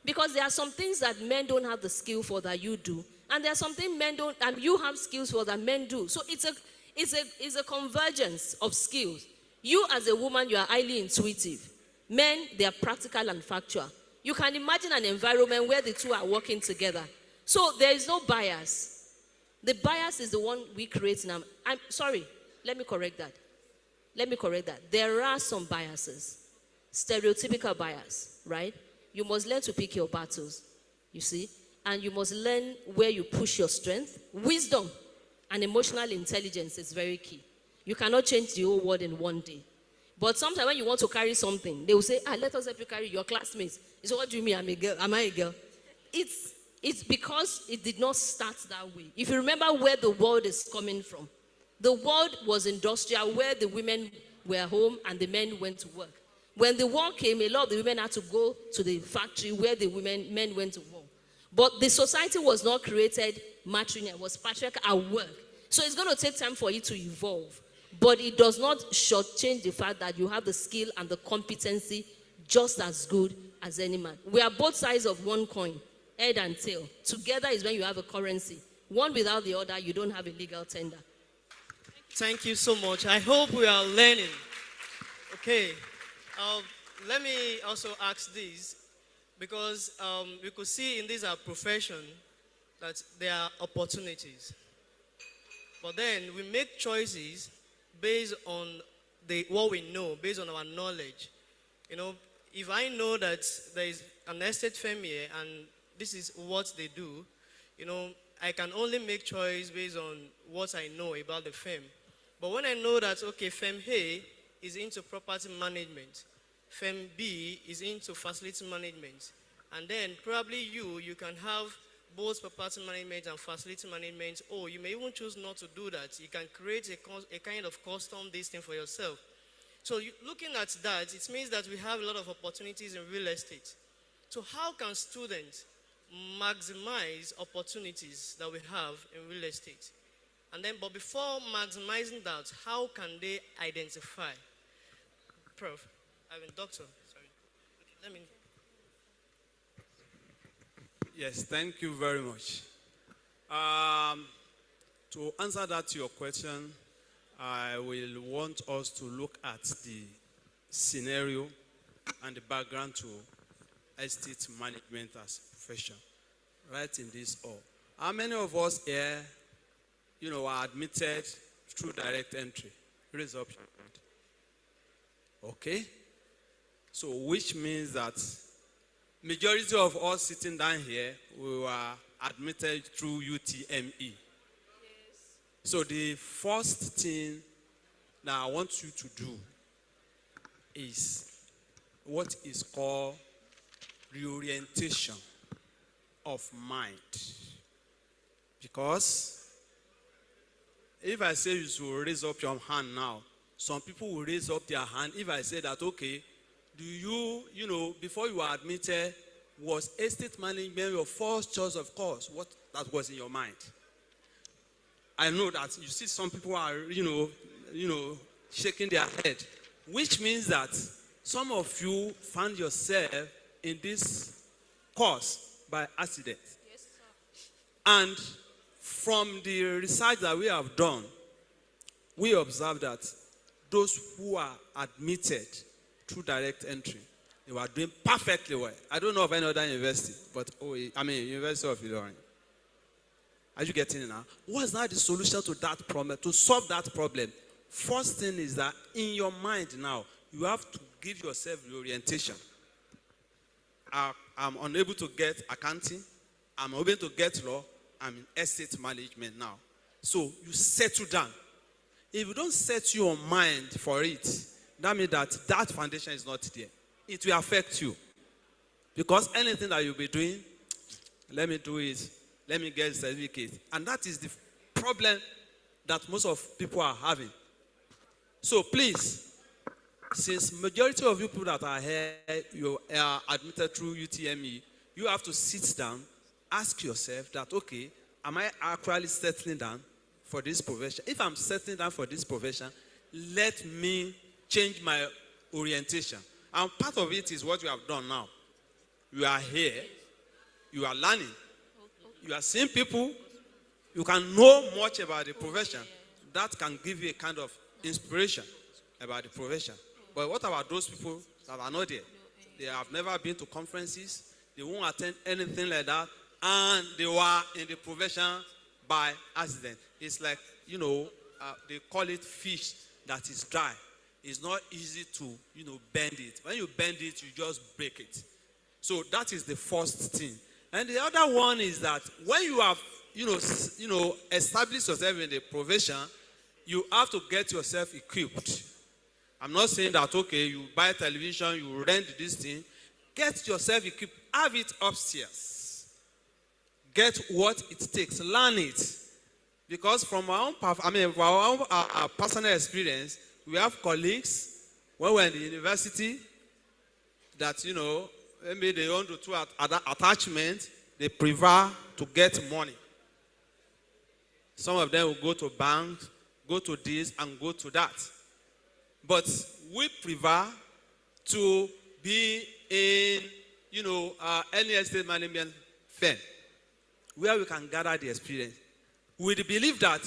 Because there are some things that men don't have the skill for that you do, and there are some things men don't, and you have skills for that men do. So it's a convergence of skills. You as a woman, you are highly intuitive. Men, they are practical and factual. You can imagine an environment where the two are working together. So there is no bias. The bias is the one we create now. I'm sorry, let me correct that. There are some biases. Stereotypical bias, right? You must learn to pick your battles, you see? And you must learn where you push your strength. Wisdom and emotional intelligence is very key. You cannot change the whole world in one day. But sometimes when you want to carry something, they will say, let us help you carry your classmates. So what do you mean I'm a girl? Am I a girl? It's because it did not start that way. If you remember where the world is coming from, the world was industrial, where the women were home and the men went to work. When the war came, a lot of the women had to go to the factory where the men went to war. But the society was not created matrilineal, it was patriarchal at work. So it's going to take time for it to evolve. But it does not shortchange the fact that you have the skill and the competency just as good as any man. We are both sides of one coin, head and tail. Together is when you have a currency. One without the other, you don't have a legal tender.
Thank you so much. I hope we are learning. Okay. Let me also ask this, because we could see in this profession that there are opportunities. But then we make choices based on what we know, based on our knowledge. You know, if I know that there is an estate firm here and this is what they do, you know, I can only make choice based on what I know about the firm. But when I know that, okay, firm A is into property management, firm B is into facility management, and then probably you can have both property management and facility management, or you may even choose not to do that. You can create a kind of custom this thing for yourself. So looking at that, it means that we have a lot of opportunities in real estate. So how can students maximize opportunities that we have in real estate? And then, but before maximizing that, how can they identify? Prof, doctor, sorry. Let me.
Yes, thank you very much. To answer that your question, I will want us to look at the scenario and the background to estate management as a profession, right in this all. How many of us here, are admitted through direct entry? Raise up your hand. Okay? So, which means that majority of us sitting down here, we were admitted through UTME. Yes. So the first thing that I want you to do is what is called reorientation of mind. Because if I say you should raise up your hand now, some people will raise up their hand if I say that, okay, do you, before you were admitted, was estate management your first choice, of course? What that was in your mind? I know that you see some people are, shaking their head, which means that some of you found yourself in this course by accident.
Yes, sir.
And from the research that we have done, we observe that those who are admitted through direct entry, They were doing perfectly well. I don't know of any other university, but University of Ilorin. Are you getting it now? What's now the solution to that problem, to solve that problem? First thing is that in your mind now, you have to give yourself the orientation. I'm unable to get accounting. I'm unable to get law. I'm in estate management now. So you settle down. If you don't set your mind for it, that means that foundation is not there. It will affect you. Because anything that you'll be doing, let me do it, let me get a certificate. And that is the problem that most of people are having. So please, since majority of you people that are here, you are admitted through UTME, you have to sit down, ask yourself that, okay, am I actually settling down for this profession? If I'm settling down for this profession, let me change my orientation. And part of it is what you have done now. You are here, you are learning, you are seeing people, you can know much about the profession. That can give you a kind of inspiration about the profession. But what about those people that are not there? They have never been to conferences, they won't attend anything like that, and they were in the profession by accident. It's like, they call it fish that is dry. It's not easy to, bend it. When you bend it, you just break it. So that is the first thing. And the other one is that when you have, established yourself in the profession, you have to get yourself equipped. I'm not saying that, okay, you buy television, you rent this thing. Get yourself equipped. Have it upstairs. Get what it takes. Learn it. Because from our own personal experience, we have colleagues, when we're in the university, that, maybe they want to do attachment, they prefer to get money. Some of them will go to banks, go to this, and go to that. But we prefer to be in, any estate management firm where we can gather the experience. We believe that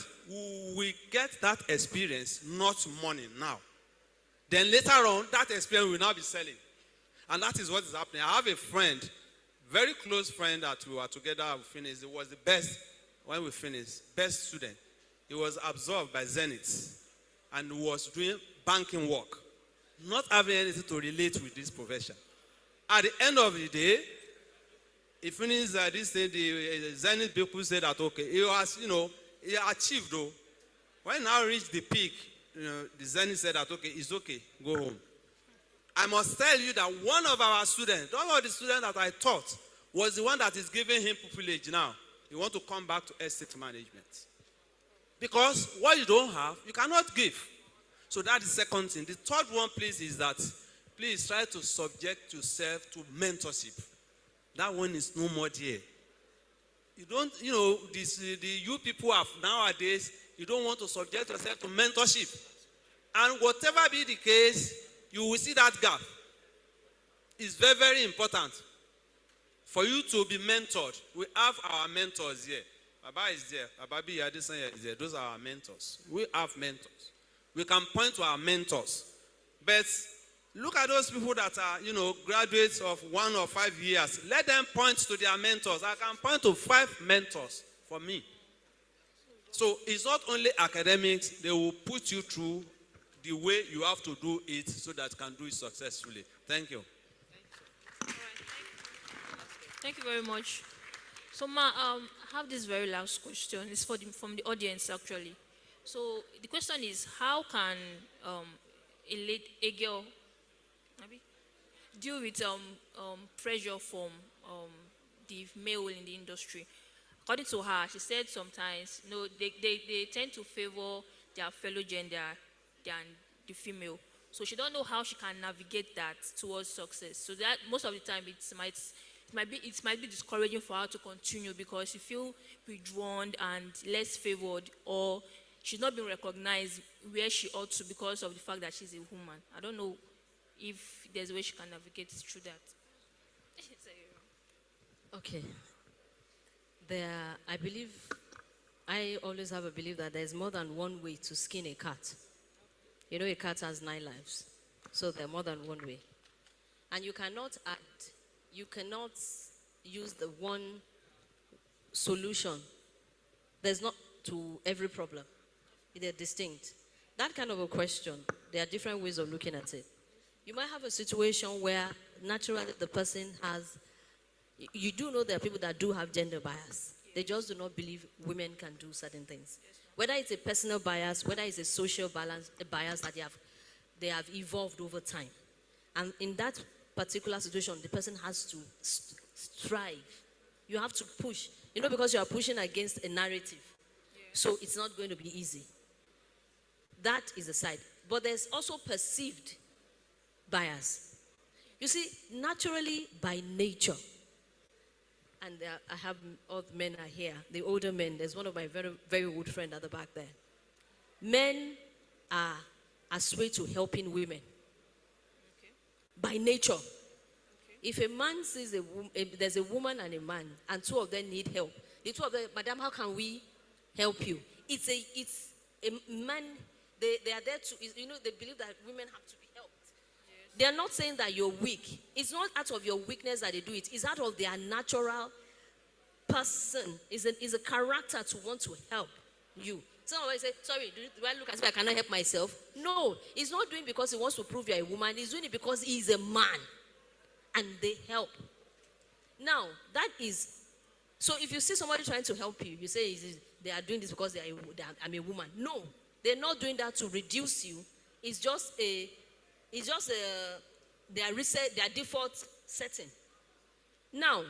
we get that experience, not money now. Then later on, that experience will now be selling. And that is what is happening. I have a friend, very close friend that we were together, we finished. He was the best when we finished, best student. He was absorbed by Zenith and was doing banking work, not having anything to relate with this profession. At the end of the day, he finished this thing, the Zenith people said that, okay, he was, he achieved though. When he now reached the peak, the Zenith said that, okay, it's okay, go home. I must tell you that one of our students, one of the students that I taught, was the one that is giving him pupillage now. He wants to come back to estate management. Because what you don't have, you cannot give. So that is the second thing. The third one, please, is that please try to subject yourself to mentorship. That one is no more there. You don't, you people have nowadays, you don't want to subject yourself to mentorship. And whatever be the case, you will see that gap. It's very, very important for you to be mentored. We have our mentors here. Baba is there. Baba B. Addison is there. Those are our mentors. We have mentors. We can point to our mentors. But look at those people that are, graduates of 1 or 5 years. Let them point to their mentors. I can point to 5 mentors for me. So it's not only academics. They will put you through the way you have to do it so that you can do it successfully. Thank you.
Thank you very much. So, I have this very last question. It's from the audience, actually. So, the question is, how can a girl deal with pressure from the male in the industry? According to her, she said sometimes, they tend to favor their fellow gender than the female. So she don't know how she can navigate that towards success. So that most of the time it might be discouraging for her to continue because she feel withdrawn and less favored, or she's not being recognized where she ought to because of the fact that she's a woman. I don't know if there's a way she can navigate through that.
Okay. I always have a belief that there's more than one way to skin a cat. A cat has 9 lives. So there are more than one way. And you cannot use the one solution. There's not to every problem. They're distinct. That kind of a question, there are different ways of looking at it. You might have a situation where naturally the person has, you do know there are people that do have gender bias. They just do not believe women can do certain things. Whether it's a personal bias, whether it's a social bias that they have evolved over time. And in that particular situation, the person has to strive. You have to push. Because you are pushing against a narrative. So it's not going to be easy. That is the side. But there's also perceived bias. You see, naturally, by nature, and I have all the men are here, the older men. There's one of my very, very old friend at the back there. Men are swayed to helping women.
Okay.
By nature.
Okay.
If a man sees there's a woman and a man, and two of them need help, the two of them, madam, how can we help you? It's a man. They are there to, they believe that women have to be helped. Yes. They are not saying that you're weak. It's not out of your weakness that they do it. It's out of their natural person. It's a character to want to help you. Somebody say, sorry, do I look as if I cannot help myself? No, he's not doing it because he wants to prove you're a woman. He's doing it because he's a man. And they help. Now, that is, so if you see somebody trying to help you, you say they are doing this because I'm a woman. No. They're not doing that to reduce you. It's just their default setting. Now,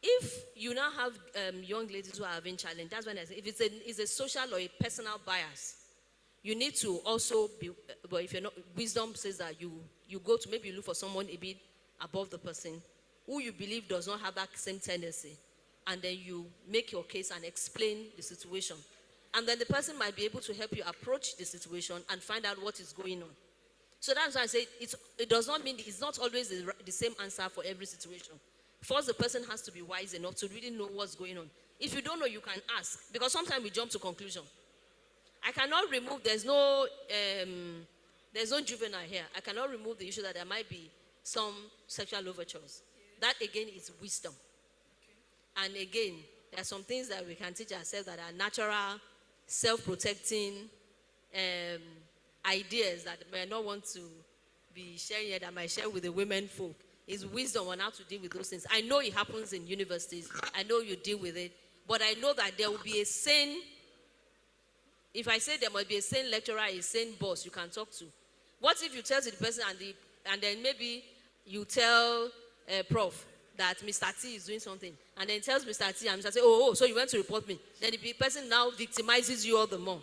if you now have young ladies who are having challenge, that's when I say, if it's a social or a personal bias, you need to also be, but if you're not, wisdom says that you go to, maybe you look for someone a bit above the person who you believe does not have that same tendency, and then you make your case and explain the situation. And then the person might be able to help you approach the situation and find out what is going on. So that's why I say it does not mean it's not always the same answer for every situation. First, the person has to be wise enough to really know what's going on. If you don't know, you can ask. Because sometimes we jump to conclusion. I cannot remove, there's no juvenile here. I cannot remove the issue that there might be some sexual overtures. That again is wisdom. Okay. And again, there are some things that we can teach ourselves that are natural, self-protecting ideas that may not want to be sharing here, that I might share with the women folk. Is wisdom on how to deal with those things. I know it happens in universities. I know you deal with it. But I know that there will be a sane, if I say there might be a sane lecturer, a sane boss you can talk to. What if you tell to the person and then maybe you tell prof that Mr. T is doing something, and then tells Mr. T, and Mr. T, so you went to report me. Then the person now victimizes you all the more.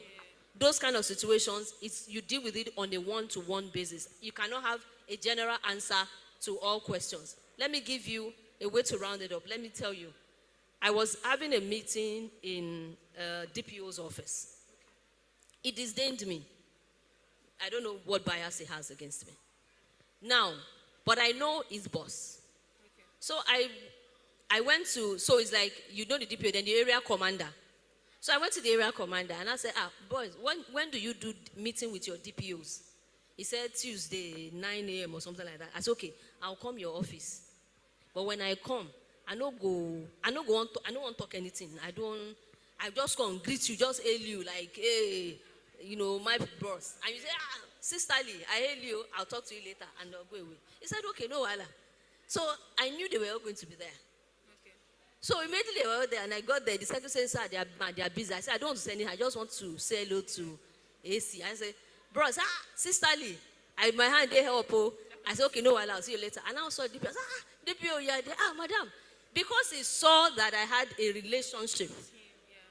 Those kind of situations, you deal with it on a one-to-one basis. You cannot have a general answer to all questions. Let me give you a way to round it up. Let me tell you, I was having a meeting in DPO's office. He disdained me. I don't know what bias he has against me. Now, but I know his boss. Okay. So I went to, so it's like, the DPO, then the area commander. So I went to the area commander and I said, boys, when do you do meeting with your DPOs? He said Tuesday, 9 a.m. or something like that. I said, okay, I'll come your office. But when I come, I don't want to talk anything. I just come greet you, just hail you like, hey, my boss. And you say, sisterly, I hail you, I'll talk to you later, and I'll go away. He said, okay, no wala. So I knew they were all going to be there. Okay. So immediately they were all there, and I got there. The secretary said, sir, they are busy. I said, I don't want to say anything. I just want to say hello to AC. I said, bros, sisterly, my hand they help. I said, okay, no, I'll see you later. And I saw DPO. I said, DPO, yeah, madam. Because he saw that I had a relationship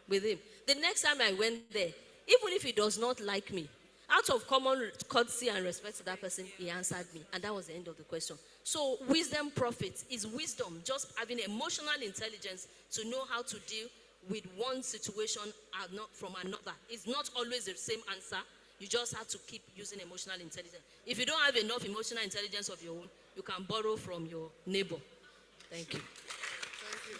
with him. The next time I went there, even if he does not like me, out of common courtesy and respect to that person, he answered me. And that was the end of the question. So wisdom profits is wisdom, just having emotional intelligence to know how to deal with one situation and not from another. It's not always the same answer. You just have to keep using emotional intelligence. If you don't have enough emotional intelligence of your own, you can borrow from your neighbor. Thank you.
Thank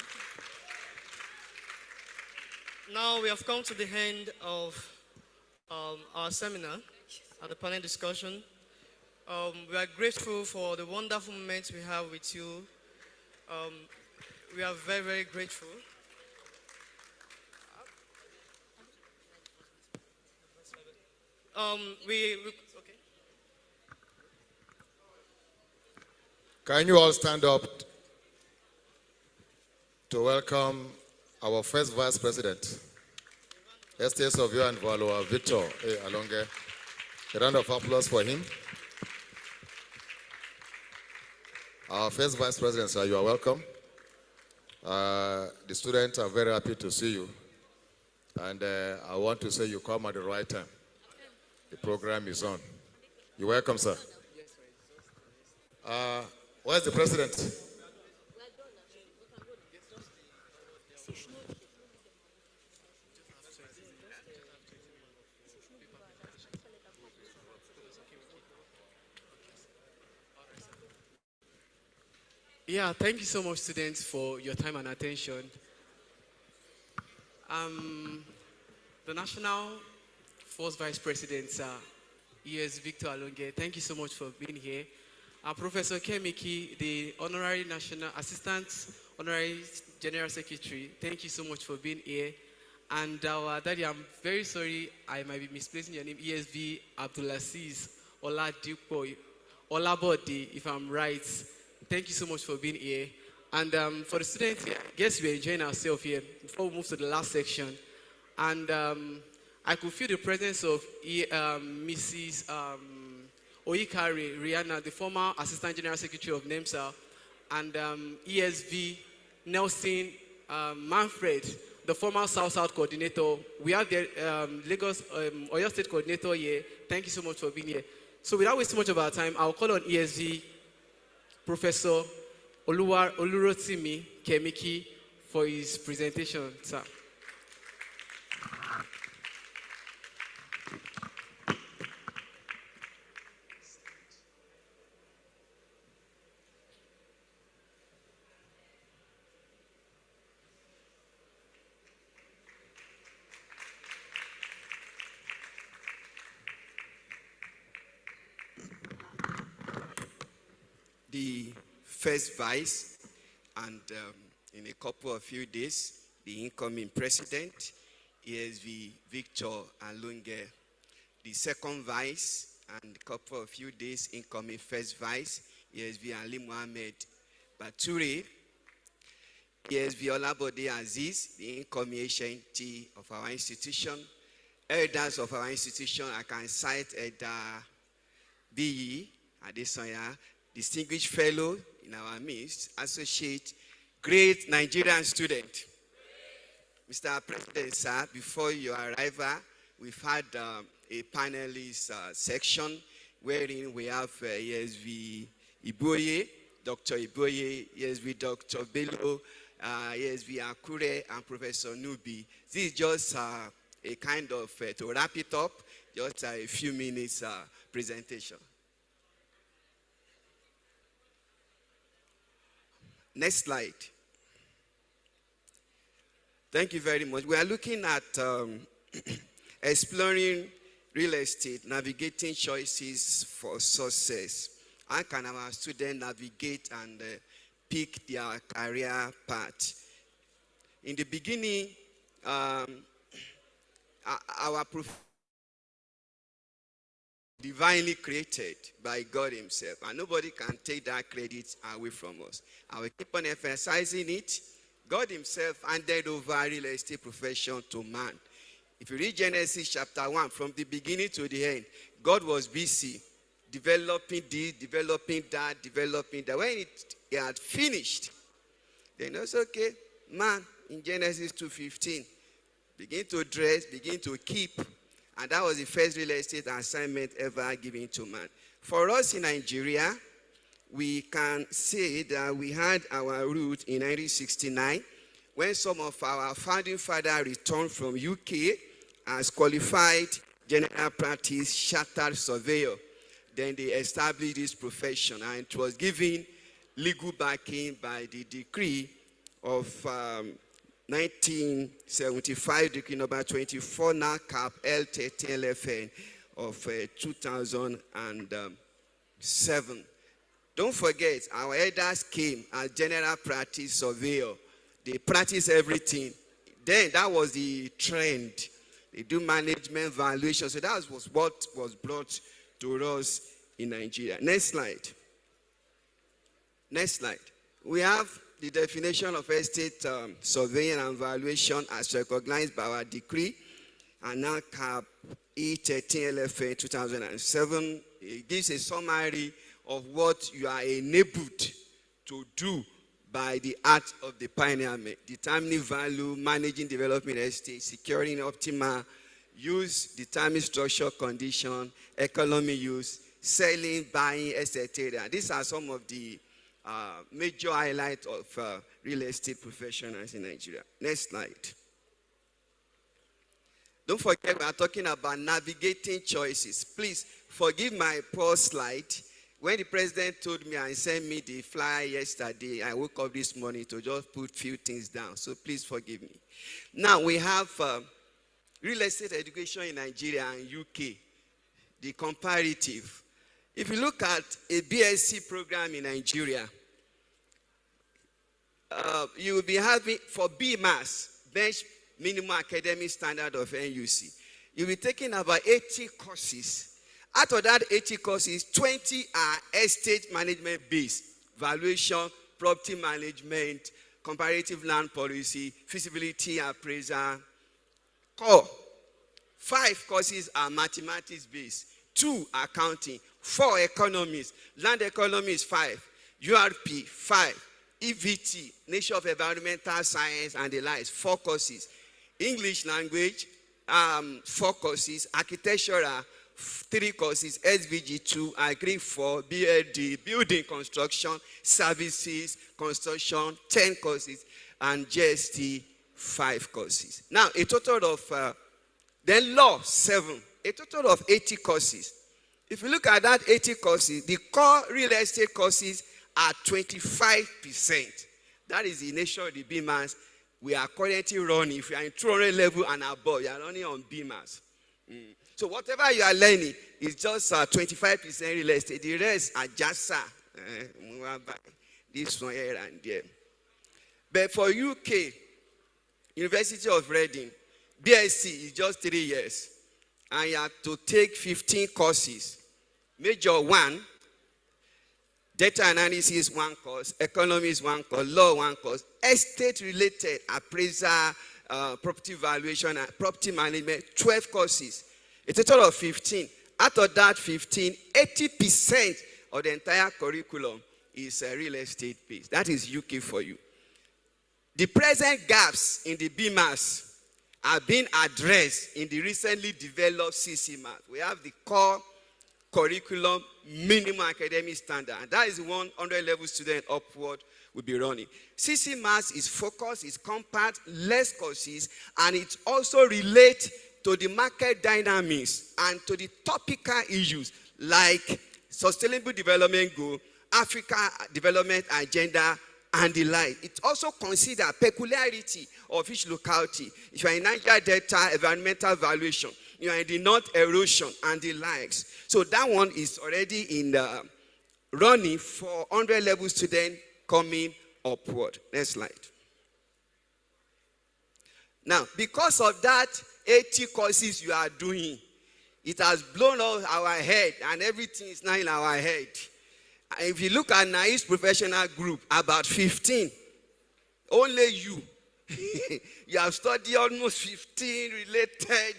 you.
Now we have come to the end of our seminar, the panel discussion. We are grateful for the wonderful moments we have with you. Um, we are very, very grateful. Okay.
Can you all stand up to welcome our first Vice President, Estate Surveyor and Valuer, Victor Alonge. A round of applause for him. Our first Vice President, sir, you are welcome. The students are very happy to see you. And I want to say you come at the right time. The program is on. You're welcome, sir. Where's the president?
Yeah, thank you so much, students, for your time and attention. The National First Vice President, ES Victor Alonge, thank you so much for being here. Professor Kemiki, the Honorary National Assistant Honorary General Secretary, thank you so much for being here. And our daddy, I'm very sorry I might be misplacing your name, ESV Abdulaziz Oladipo Olabodi, if I'm right. Thank you so much for being here. And for the students, I guess we're enjoying ourselves here before we move to the last section. And I could feel the presence of Mrs. Oyikari Rihanna, the former Assistant General Secretary of NEMSA, and ESV Nelson Manfred, the former South-South Coordinator. We have the Lagos Oyo State Coordinator here. Thank you so much for being here. So without wasting much of our time, I'll call on ESV Professor Olurotimi Kemiki for his presentation, sir.
The first vice, and in a couple of few days, the incoming president, ESV Victor Alonge. The second vice, and a couple of few days, incoming first vice, ESV Ali Mohammed Bature. ESV Olabode Aziz, the incoming HNT of our institution. Elders of our institution, I can cite Elder B.E. Adesanya, distinguished fellow in our midst, associate, great Nigerian student. Mr. President, sir, before your arrival, we've had a panelist section wherein we have ESV Iboye, Dr. Iboye, ESV Dr. Bello, ESV Akure, and Professor Nubi. This is just a kind of, to wrap it up, just a few minutes presentation. Next slide. Thank you very much. We are looking at exploring real estate, navigating choices for success. How can our students navigate and pick their career path? In the beginning, our divinely created by God himself, and nobody can take that credit away from us. I will keep on emphasizing it. God himself handed over real estate profession to man. If you read Genesis chapter 1, from the beginning to the end, God was busy developing this, developing that, developing that. When it had finished, then it's okay, man, in Genesis 2:15, begin to dress, begin to keep. And that was the first real estate assignment ever given to man. For us in Nigeria, we can say that we had our root in 1969 when some of our founding fathers returned from UK as qualified general practice chartered surveyor. Then they established this profession, and it was given legal backing by the decree of 1975, decree number 24, now cap L13 LFN of 2000 and 7. Don't forget, our elders came as general practice surveyor. They practice everything. Then that was the trend. They do management valuation. So that was what was brought to us in Nigeria. Next slide. Next slide. We have the definition of estate surveying and valuation as recognized by our decree and now cap E13 LFA 2007. It gives a summary of what you are enabled to do by the act of the pioneer, determining value, managing development estate, securing optimal use, determining structure, condition, economy use, selling, buying, etc. These are some of the major highlights of real estate professionals in Nigeria. Next slide. Don't forget, we are talking about navigating choices. Please forgive my poor slide. When the president told me and sent me the flyer yesterday, I woke up this morning to just put few things down. So please forgive me. Now we have real estate education in Nigeria and UK, the comparative. If you look at a BSc program in Nigeria, you will be having, for BMAS, Bench Minimum Academic Standard of NUC, you'll be taking about 80 courses. Out of that 80 courses, 20 are estate management based, valuation, property management, comparative land policy, feasibility appraiser, core. 5 courses are mathematics based, 2 accounting, 4 economics, land economy is 5, URP 5, EVT, nature of environmental science and the likes, 4 courses, English language, 4 courses, architectural, 3 courses, SVG 2, Agri 4, BLD, building construction, services, construction, 10 courses, and GST 5 courses. Now, a total of, then law 7, a total of 80 courses. If you look at that 80 courses, the core real estate courses are 25%. That is the nature of the BMAS we are currently running. If you are in 200 level and above, you are running on BMAS. So whatever you are learning is just 25% real estate. The rest are just this one here and there. But for UK, University of Reading, BSc is just 3 years. And you have to take 15 courses. Major 1, data analysis 1 course, economics 1 course, law 1 course, estate related, appraiser, property valuation, and property management, 12 courses. A total of 15. Out of that 15, 80% of the entire curriculum is real estate based. That is UK for you. The present gaps in the BMAS are being addressed in the recently developed CCMAS. We have the core curriculum minimum academic standard, and that is 100 level student upward will be running. CCMAS is focused, it's compact, less courses, and it also relates to the market dynamics and to the topical issues like sustainable development goal, Africa development agenda, and the like. It also considers peculiarity of each locality. If you are in Niger Delta, environmental valuation, you are in the north, erosion, and the likes. So that one is already in the running for 100 level student coming upward. Next slide. Now, because of that 80 courses you are doing, it has blown off our head, and everything is now in our head. And if you look at NIESV professional group, about 15, only you. You have studied almost 15 related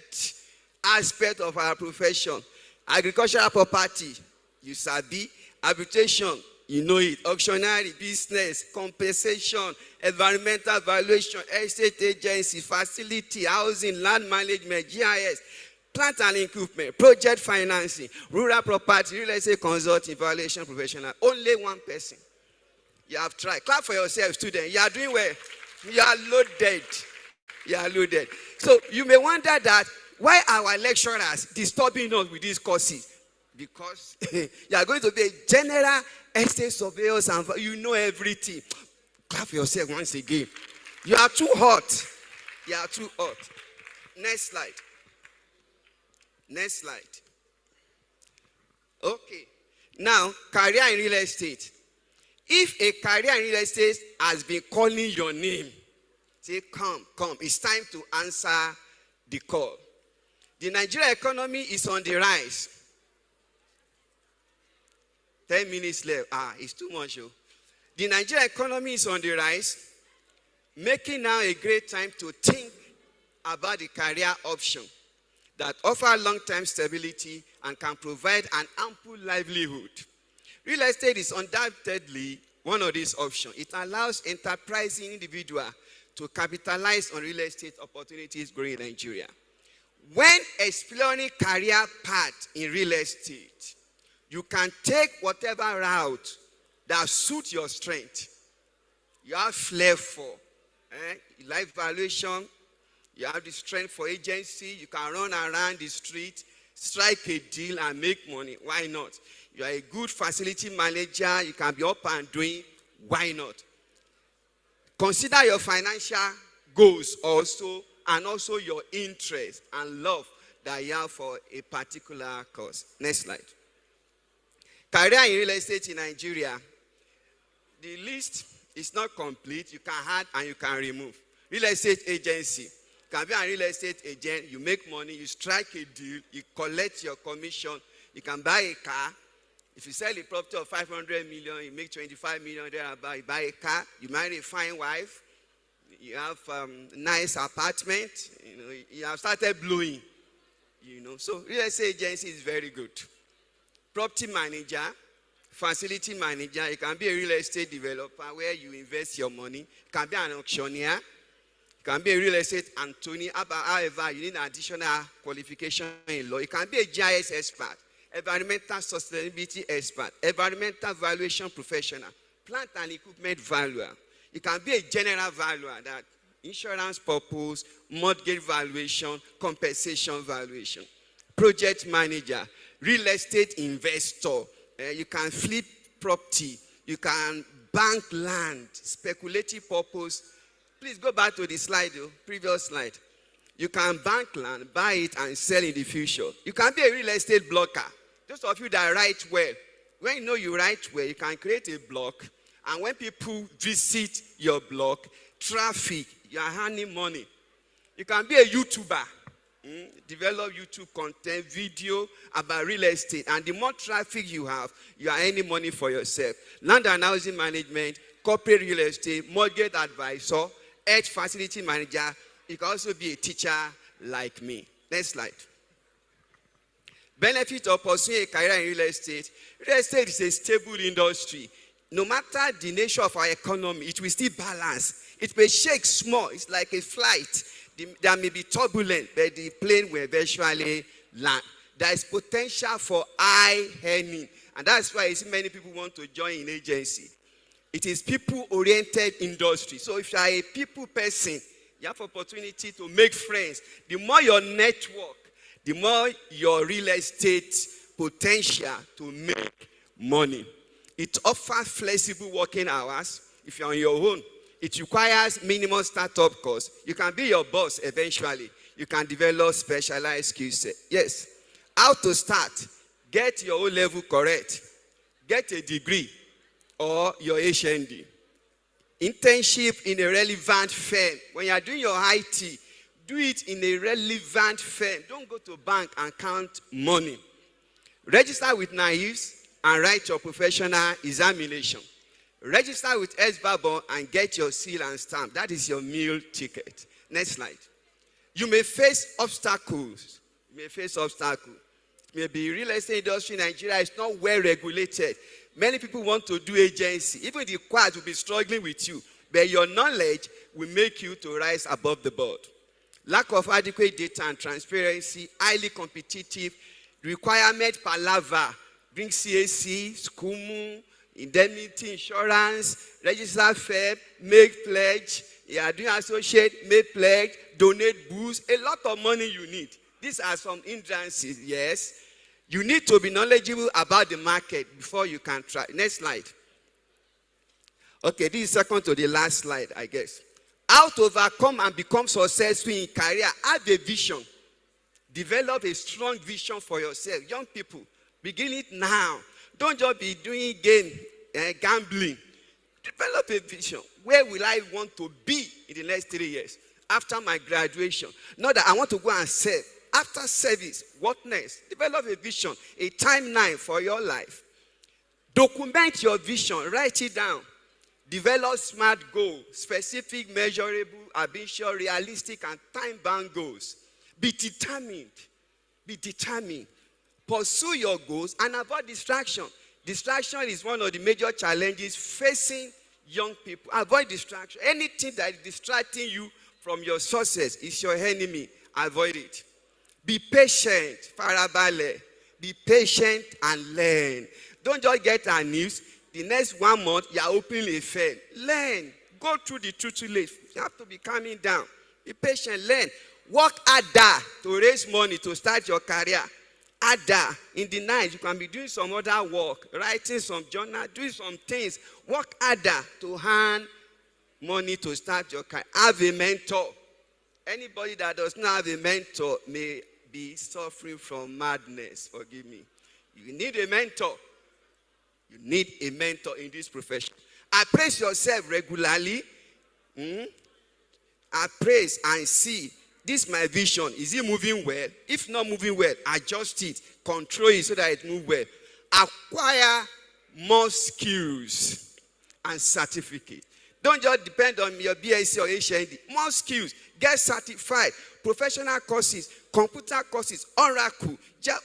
aspects of our profession. Agricultural property, you sabi. Arbitration, you know it. Auctioneering, business, compensation, environmental valuation, estate agency, facility, housing, land management, GIS, plant and equipment, project financing, rural property, real estate consulting, valuation professional. Only one person. You have tried. Clap for yourself, student. You are doing well. You are loaded. You are loaded. So you may wonder that why our lecturers disturbing us with these courses? Because you are going to be a general estate surveyors and you know everything. Clap for yourself once again. You are too hot. You are too hot. Next slide. Next slide. Okay. Now, career in real estate. If a career in real estate has been calling your name, say, come, it's time to answer the call. The Nigerian economy is on the rise. 10 minutes left. It's too much. The Nigerian economy is on the rise, making now a great time to think about the career option that offer long-term stability and can provide an ample livelihood. Real estate is undoubtedly one of these options. It allows enterprising individuals to capitalize on real estate opportunities growing in Nigeria. When exploring career path in real estate, you can take whatever route that suits your strength. You have flair for life valuation. You have the strength for agency. You can run around the street, strike a deal, and make money. Why not? You are a good facility manager. You can be up and doing. Why not? Consider your financial goals also, and also your interest and love that you have for a particular cause. Next slide. Career in real estate in Nigeria. The list is not complete. You can add and you can remove. Real estate agency. You can be a real estate agent. You make money. You strike a deal. You collect your commission. You can buy a car. If you sell a property of 500 million, you make 25 million thereabout. You buy a car. You marry a fine wife. You have nice apartment. You have started blowing. So real estate agency is very good. Property manager, facility manager. You can be a real estate developer where you invest your money. You can be an auctioneer. You can be a real estate attorney. However, you need an additional qualification in law. You can be a GIS expert, environmental sustainability expert, environmental valuation professional, plant and equipment valuer. You can be a general valuer, that insurance purpose, mortgage valuation, compensation valuation. Project manager, real estate investor. You can flip property. You can bank land, speculative purpose. Please go back to the slide, previous slide. You can bank land, buy it, and sell in the future. You can be a real estate blogger. Those of you that write well, when you know you write well, you can create a blog. And when people visit your blog, traffic, you are earning money. You can be a YouTuber. Develop YouTube content, video about real estate. And the more traffic you have, you are earning money for yourself. Land and housing management, corporate real estate, mortgage advisor, edge facility manager. You can also be a teacher like me. Next slide. Benefit of pursuing a career in real estate. Real estate is a stable industry. No matter the nature of our economy, it will still balance. It may shake small. It's like a flight. There may be turbulence, but the plane will eventually land. There is potential for high earning. And that's why you see many people want to join an agency. It is people-oriented industry. So if you are a people person, you have opportunity to make friends. The more your network, the more your real estate potential to make money. It offers flexible working hours. If you're on your own, it requires minimum startup costs. You can be your boss eventually. You can develop specialized skill set. Yes. How to start? Get your O-level correct. Get a degree or your HND. Internship in a relevant firm. When you are doing your IT, do it in a relevant firm. Don't go to bank and count money. Register with NIESV and write your professional examination. Register with NSV and get your seal and stamp. That is your meal ticket. Next slide. You may face obstacles. Maybe real estate industry in Nigeria is not well regulated. Many people want to do agency. Even the choirs will be struggling with you. But your knowledge will make you to rise above the board. Lack of adequate data and transparency, highly competitive, requirement palaver, bring CAC, SCUMU, indemnity insurance, register firm, make pledge, you are doing associate, make pledge, donate boost, a lot of money you need. These are some hindrances, yes. You need to be knowledgeable about the market before you can try. Next slide. Okay, this is second to the last slide, I guess. How to overcome and become successful in career. Have a vision. Develop a strong vision for yourself. Young people, begin it now. Don't just be doing game, gambling. Develop a vision. Where will I want to be in the next 3 years? After my graduation. Not that I want to go and serve. After service, what next? Develop a vision, a timeline for your life. Document your vision. Write it down. Develop smart goals, specific, measurable, ambitious, realistic, and time-bound goals. Be determined. Be determined. Pursue your goals and avoid distraction. Distraction is one of the major challenges facing young people. Avoid distraction. Anything that is distracting you from your success is your enemy. Avoid it. Be patient. Farabale. Be patient and learn. Don't just get a news. The next 1 month, you are opening a fair. Learn. Go through the tutelage. You have to be calming down. Be patient. Learn. Work harder to raise money to start your career. Harder. In the night, you can be doing some other work, writing some journal, doing some things. Work harder to earn money to start your career. Have a mentor. Anybody that does not have a mentor may be suffering from madness. Forgive me. You need a mentor. You need a mentor in this profession. Appraise yourself regularly. Appraise and see. This is my vision. Is it moving well? If not moving well, adjust it. Control it so that it moves well. Acquire more skills and certificate. Don't just depend on your BSc or HND. More skills. Get certified. Professional courses, computer courses, Oracle.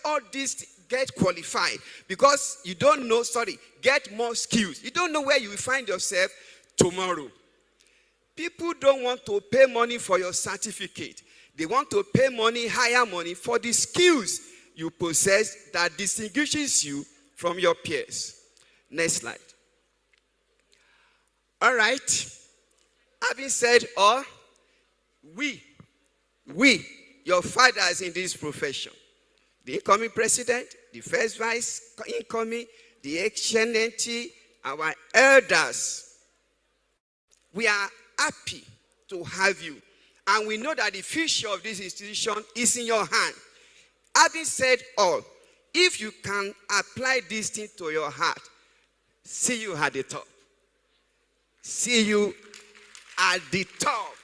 All these get qualified. Because you don't know, get more skills. You don't know where you will find yourself tomorrow. People don't want to pay money for your certificate. They want to pay money, higher money, for the skills you possess that distinguishes you from your peers. Next slide. All right. Having said all, we, your fathers in this profession, the incoming president, the first vice incoming, the excellency, our elders, we are happy to have you. And we know that the future of this institution is in your hand. Having said all, if you can apply this thing to your heart, see you at the top. See you at the top,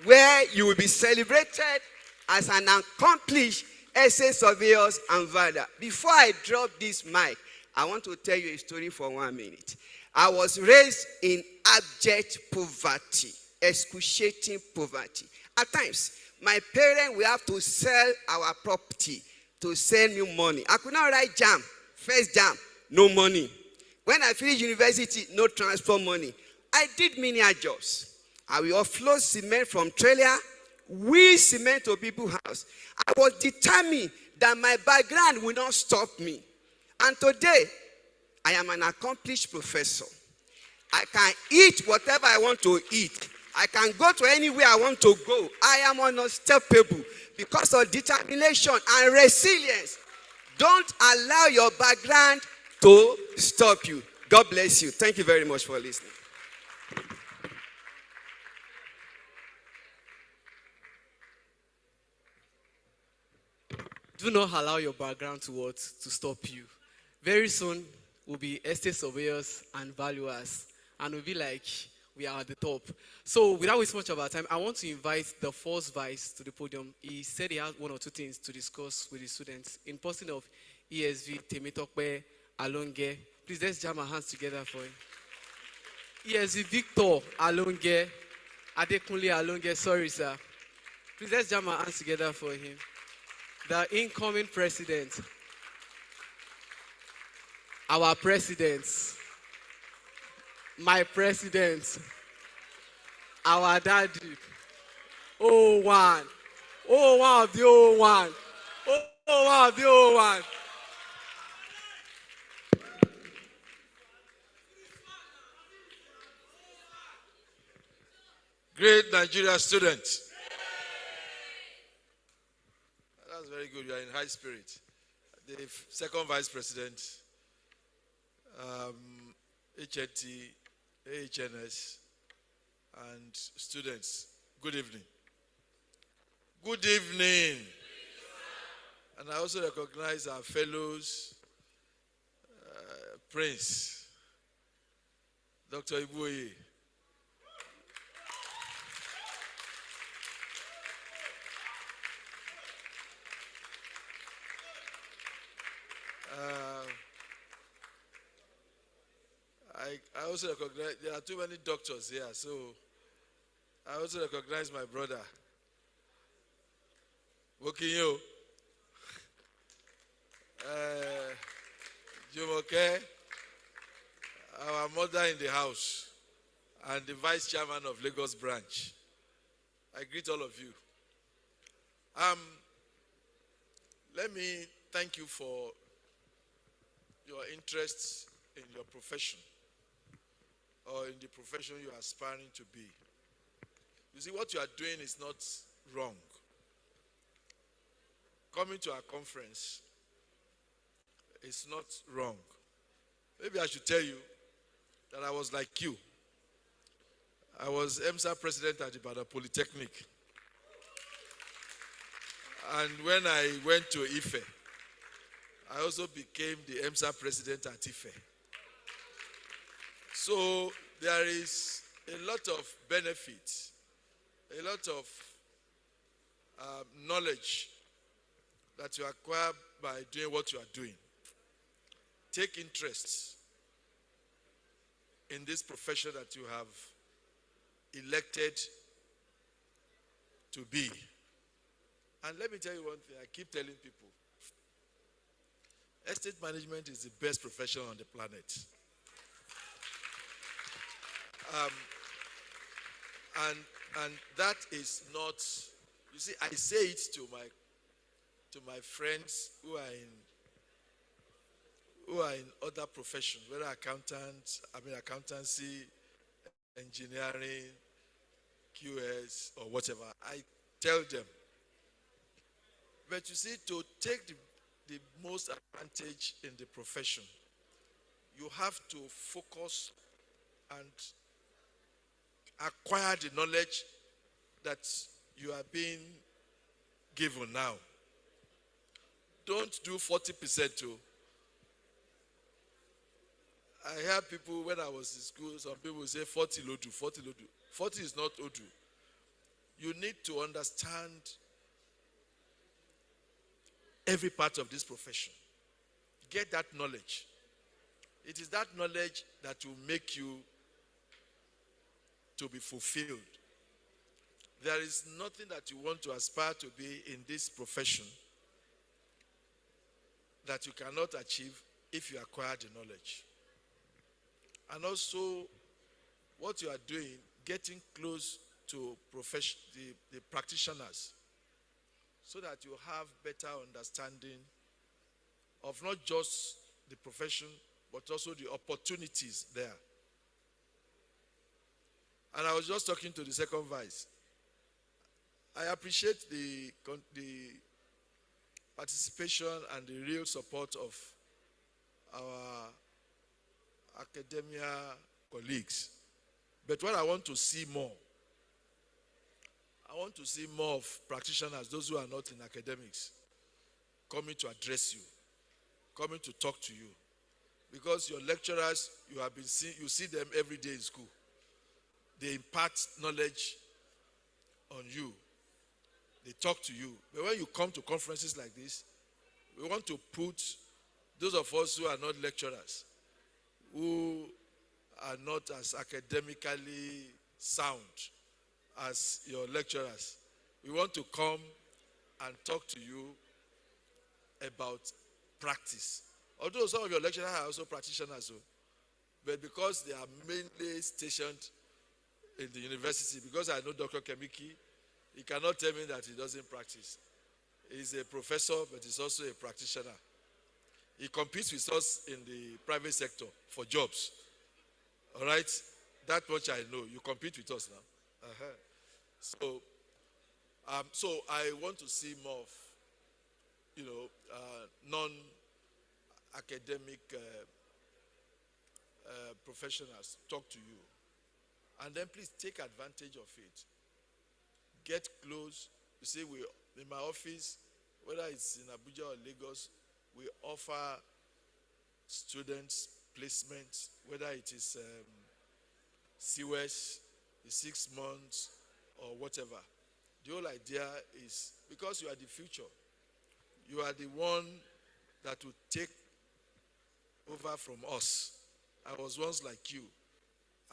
where you will be celebrated as an accomplished essay surveyors and valuer. Before I drop this mic, I want to tell you a story for 1 minute. I was raised in abject poverty, excruciating poverty. At times, my parents will have to sell our property to send me money. I could not write JAMB, first JAMB, no money. When I finished university, no transport money. I did menial jobs. I will offload cement from trailer, wheel cement to people's house. I was determined that my background will not stop me. And today, I am an accomplished professor. I can eat whatever I want to eat. I can go to anywhere I want to go. I am unstoppable because of determination and resilience. Don't allow your background to stop you. God bless you. Thank you very much for listening.
Do not allow your background to stop you. Very soon, we'll be estate surveyors and valuers. And we'll be like, we are at the top. So without wasting much of our time, I want to invite the first vice to the podium. He said he had 1 or 2 things to discuss with the students. In person of ESV, Temitokbe, Alonge. Please, let's jam our hands together for him. ESV Victor Alonge, Adekunle Alonge, sorry sir. Please, let's jam our hands together for him. The incoming president, our presidents, my president, our daddy, 01 of the 01, 01 of the 01.
Great Nigeria students. That's very good. You are in high spirit. The second vice president, HNT, AHNS, and students, good evening. Good evening. And I also recognize our fellows, Prince, Dr. Ibuoye. I also recognize, there are too many doctors here, so I also recognize my brother, Wokinyo, Jumoke, our mother in the house, and the vice chairman of Lagos branch. I greet all of you. Let me thank you for your interest in your profession, or in the profession you are aspiring to be. You see, what you are doing is not wrong. Coming to our conference is not wrong. Maybe I should tell you that I was like you. I was NEMSA president at Ibadan Polytechnic. And when I went to Ife, I also became the NEMSA president at Ife. So there is a lot of benefits, a lot of knowledge that you acquire by doing what you are doing. Take interest in this profession that you have elected to be. And let me tell you one thing, I keep telling people, estate management is the best profession on the planet. And that is not, you see, I say it to my friends who are in other professions, whether accountants, accountancy, engineering, QS, or whatever. I tell them, but you see, to take the most advantage in the profession, you have to focus and acquire the knowledge that you are being given now. Don't do 40% too. I hear people, when I was in school, some people say 40 lodu, 40 lodu. 40 is not odu. You need to understand every part of this profession. Get that knowledge. It is that knowledge that will make you to be fulfilled. There is nothing that you want to aspire to be in this profession that you cannot achieve if you acquire the knowledge. And also, what you are doing, getting close to the practitioners, so that you have better understanding of not just the profession, but also the opportunities there. And I was just talking to the second vice. I appreciate the participation and the real support of our academia colleagues. But what I want to see more, I want to see more of practitioners, those who are not in academics, coming to address you, coming to talk to you. Because your lecturers, you see them every day in school. They impart knowledge on you. They talk to you. But when you come to conferences like this, we want to put those of us who are not lecturers, who are not as academically sound as your lecturers, we want to come and talk to you about practice. Although some of your lecturers are also practitioners, but because they are mainly stationed in the university, because I know Dr. Kemiki, he cannot tell me that he doesn't practice. He's a professor, but he's also a practitioner. He competes with us in the private sector for jobs. All right? That much I know. You compete with us now. So I want to see more of, non-academic professionals talk to you. And then please take advantage of it. Get close. You see, in my office, whether it's in Abuja or Lagos, we offer students placement, whether it is sewage, the 6 months, or whatever. The whole idea is because you are the future, you are the one that will take over from us. I was once like you,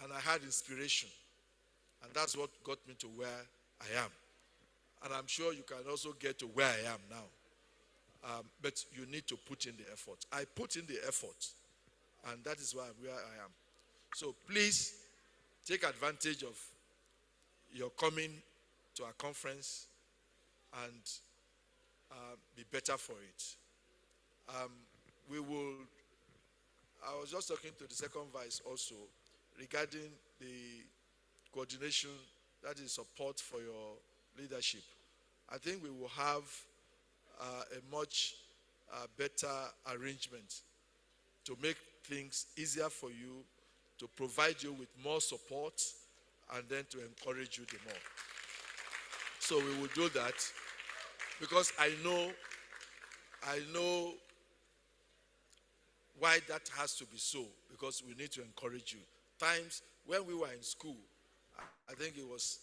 and I had inspiration, and that's what got me to where I am. And I'm sure you can also get to where I am now. But you need to put in the effort. I put in the effort, and that is why I'm where I am. So please take advantage of your coming to our conference and be better for it. I was just talking to the second vice also regarding the coordination, that is support for your leadership. I think we will have a much better arrangement to make things easier for you, to provide you with more support, and then to encourage you the more. So we will do that because I know why that has to be so, because we need to encourage you. Times when we were in school, I think it was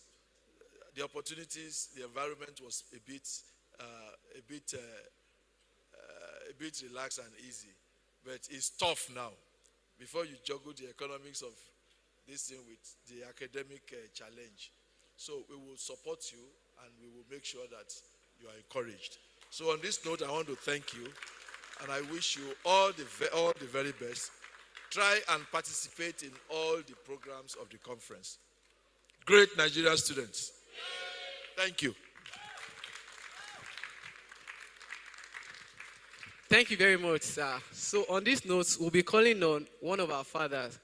the opportunities, the environment was a bit relaxed and easy, but it's tough now. Before you juggle the economics of this thing with the academic challenge, so we will support you and we will make sure that you are encouraged. So on this note, I want to thank you, and I wish you all the very best. Try and participate in all the programs of the conference. Great Nigerian students. Thank you.
Thank you very much, sir. So on this note, we'll be calling on one of our fathers.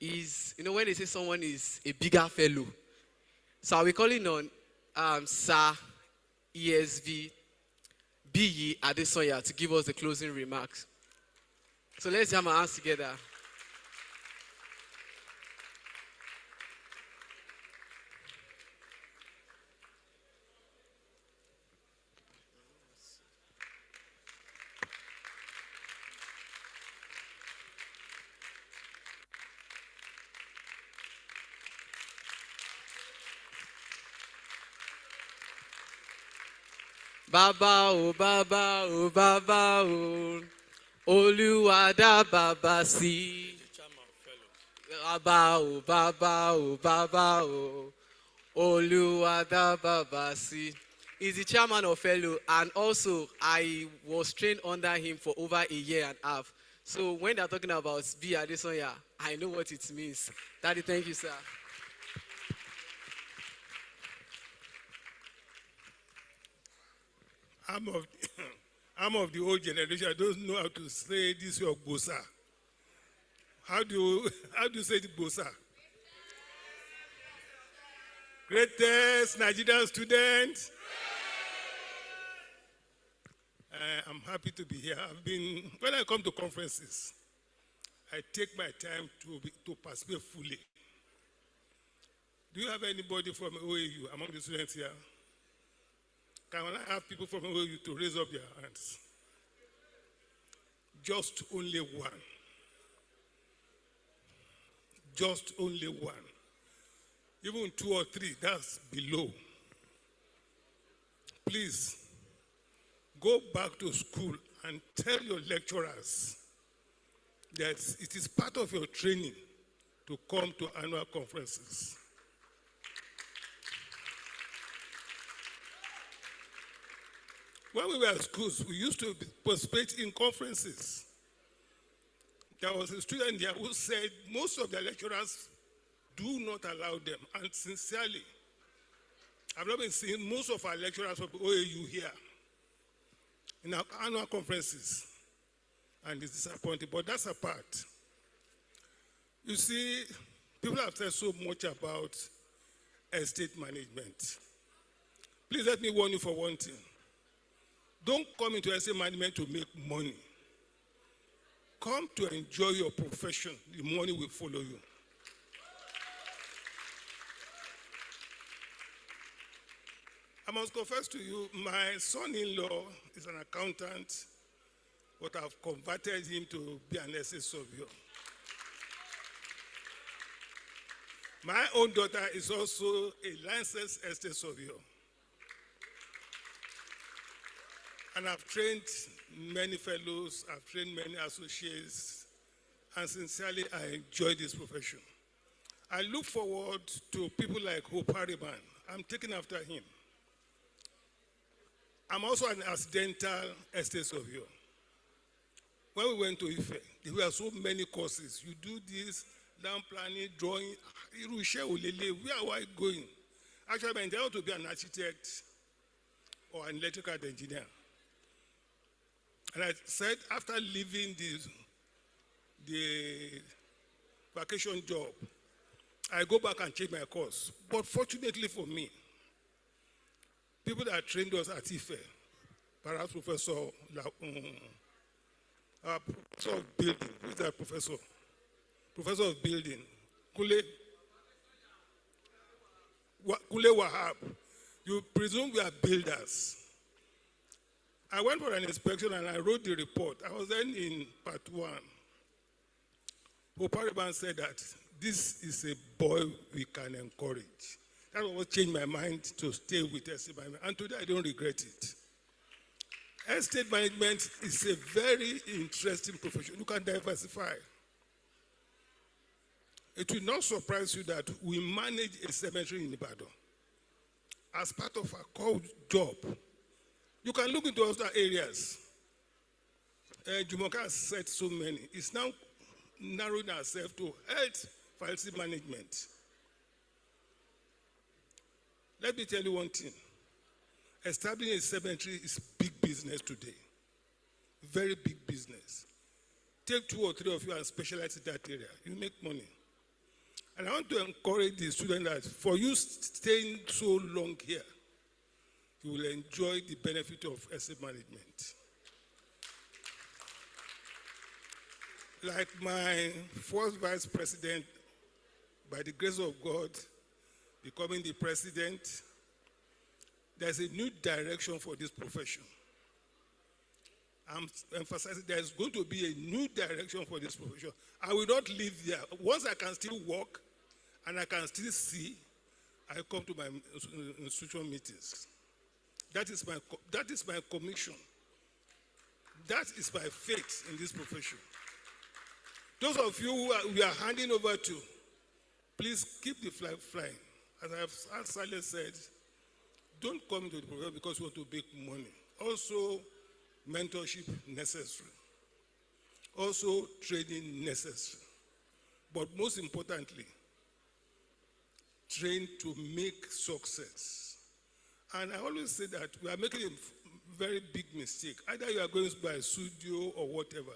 When they say someone is a bigger fellow, so I'll be calling on Sir NIESV B.E. Adesoya to give us the closing remarks. So let's jam our hands together. Baba o Baba o Baba o Oluwa da Baba si. Baba o Baba o Baba o Oluwa da Baba si. He's the chairman of Fellow, and also I was trained under him for over a year and a half. So when they're talking about B. Adesoya, I know what it means. Daddy, thank you, sir.
I'm of the old generation. I don't know how to say this your bosa. How do you say the bosa? Greatest Nigerian student. I'm happy to be here. When I come to conferences, I take my time to participate fully. Do you have anybody from OAU among the students here? Can I have people from OAU to raise up their hands? Just only one. Just only one. Even 2 or 3, that's below. Please, go back to school and tell your lecturers that it is part of your training to come to annual conferences. When we were at schools, we used to participate in conferences. There was a student there who said most of the lecturers do not allow them, and sincerely, I've not been seeing most of our lecturers from OAU here in our annual conferences, and it's disappointing, but that's a part. You see, people have said so much about estate management. Please let me warn you for one thing. Don't come into estate management to make money. Come to enjoy your profession. The money will follow you. I must confess to you, my son-in-law is an accountant, but I've converted him to be an estate surveyor. My own daughter is also a licensed estate surveyor. And I've trained many fellows, I've trained many associates, and sincerely, I enjoy this profession. I look forward to people like Hope Harriman. I'm taking after him. I'm also an accidental estate surveyor. When we went to Ife, there were so many courses. You do this, land planning, drawing. Where are I going? Actually, I intended to be an architect or an electrical engineer. And I said, after leaving the vacation job, I go back and change my course. But fortunately for me, people that trained us at Ife, perhaps Professor of building, who is that professor? Professor of building, Kule Wahab. You presume we are builders. I went for an inspection and I wrote the report. I was then in part 1. Hopariban said that this is a boy we can encourage. That was what changed my mind to stay with estate management. And today I don't regret it. Estate management is a very interesting profession. You can diversify. It will not surprise you that we manage a cemetery in Ibadan. As part of our core job, you can look into other areas. Jumoka has said so many. It's now narrowing ourselves to health facility management. Let me tell you one thing. Establishing a cemetery is big business today. Very big business. Take 2 or 3 of you and specialize in that area. You make money. And I want to encourage the students that for you staying so long here, you will enjoy the benefit of estate management. Like my first vice president, by the grace of God, becoming the president, there's a new direction for this profession. I'm emphasizing there's going to be a new direction for this profession. I will not live there. Once I can still walk and I can still see, I come to my institutional meetings. That is my commission. That is my faith in this profession. Those of you who we are handing over to, please keep the flag flying. As Silas said, don't come into the program because you want to make money. Also, mentorship necessary. Also, training necessary. But most importantly, train to make success. And I always say that we are making a very big mistake. Either you are going by a studio or whatever.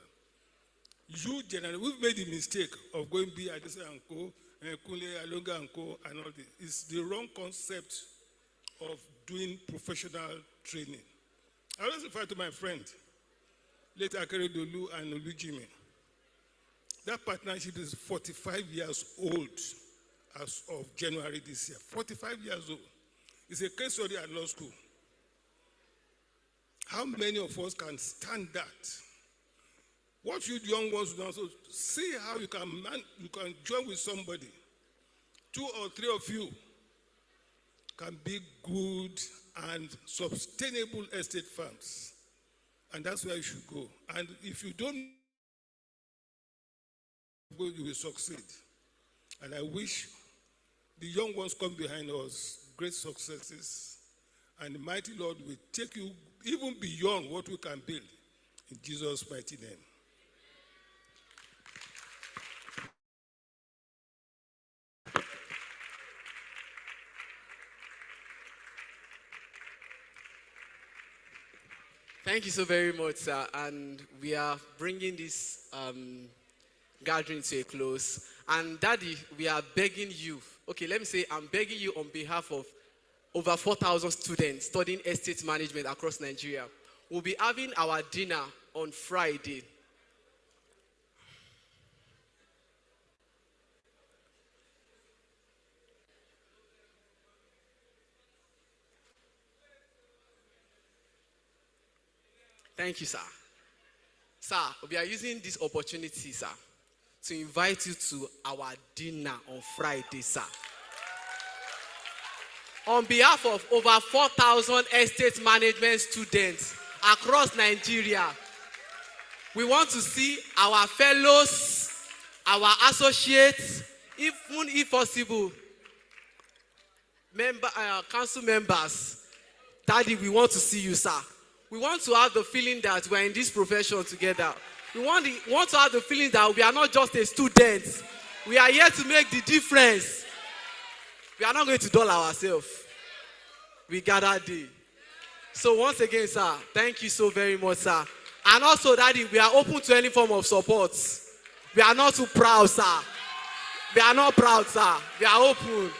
You generally, we've made the mistake of going be Adisa and Co, Kunle, Alonga and Co, and all this. It's the wrong concept of doing professional training. I always refer to my friend, late Akere Dolu and Olujimi. That partnership is 45 years old as of January this year. 45 years old. It's a case study at law school. How many of us can stand that? What should young ones do also see how you can join with somebody. 2 or 3 of you can be good and sustainable estate firms. And that's where you should go. And if you don't go, you will succeed. And I wish the young ones come behind us great successes. And the mighty Lord will take you even beyond what we can build. In Jesus' mighty name.
Thank you so very much, sir. And we are bringing this gathering to a close. And Daddy, we are begging you. Okay, let me say, I'm begging you on behalf of over 4,000 students studying estate management across Nigeria. We'll be having our dinner on Friday. Thank you, sir. Sir, we are using this opportunity, sir, to invite you to our dinner on Friday, sir. On behalf of over 4,000 estate management students across Nigeria, we want to see our fellows, our associates, even if possible, council members. Daddy, we want to see you, sir. We want to have the feeling that we're in this profession together. We want to have the feeling that we are not just a student. We are here to make the difference. We are not going to dull ourselves. We gather there. So once again, sir, thank you so very much, sir. And also, Daddy, we are open to any form of support. We are not too proud, sir. We are not proud, sir. We are open.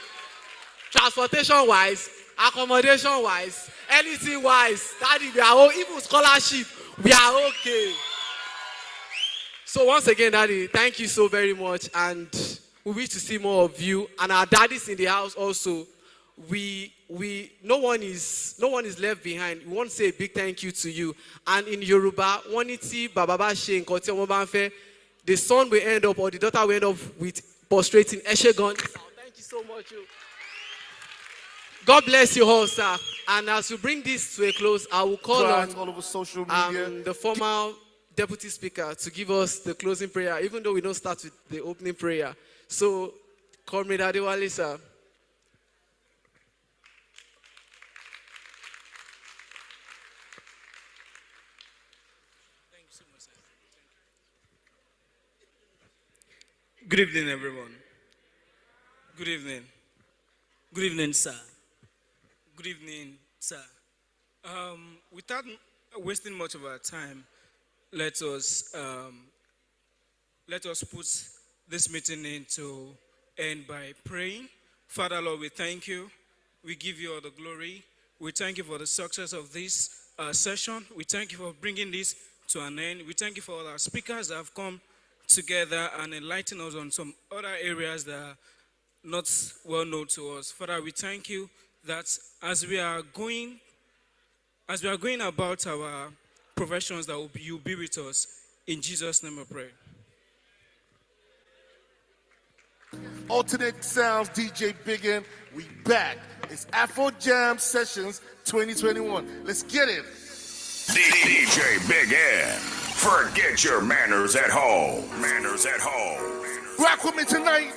Transportation-wise, accommodation-wise, anything-wise, Daddy, we are even scholarship, we are okay. So once again, Daddy, thank you so very much, and we wish to see more of you and our daddies in the house also. No one is left behind. We want to say a big thank you to you. And in Yoruba, the son will end up, or the daughter will end up with prostrating Eshegon. Thank you so much. God bless you all, sir. And as we bring this to a close, I will call on
all over social media.
The former deputy speaker to give us the closing prayer, even though we don't start with the opening prayer. So, Comrade Adewale, sir.
Thank you so much, sir. Good evening, everyone. Good evening. Good evening, sir. Good evening, sir. Without wasting much of our time, let us put this meeting into end by praying. Father, Lord, we thank you. We give you all the glory. We thank you for the success of this session. We thank you for bringing this to an end. We thank you for all our speakers that have come together and enlightened us on some other areas that are not well known to us. Father, we thank you that as we are going about our professions, that you'll be with us. In Jesus' name I pray.
Alternate Sounds, DJ Big N, we back. It's Afro Jam Sessions 2021. Let's get it.
DJ Big N. Forget your manners at home. Manners at home.
Rock with me tonight.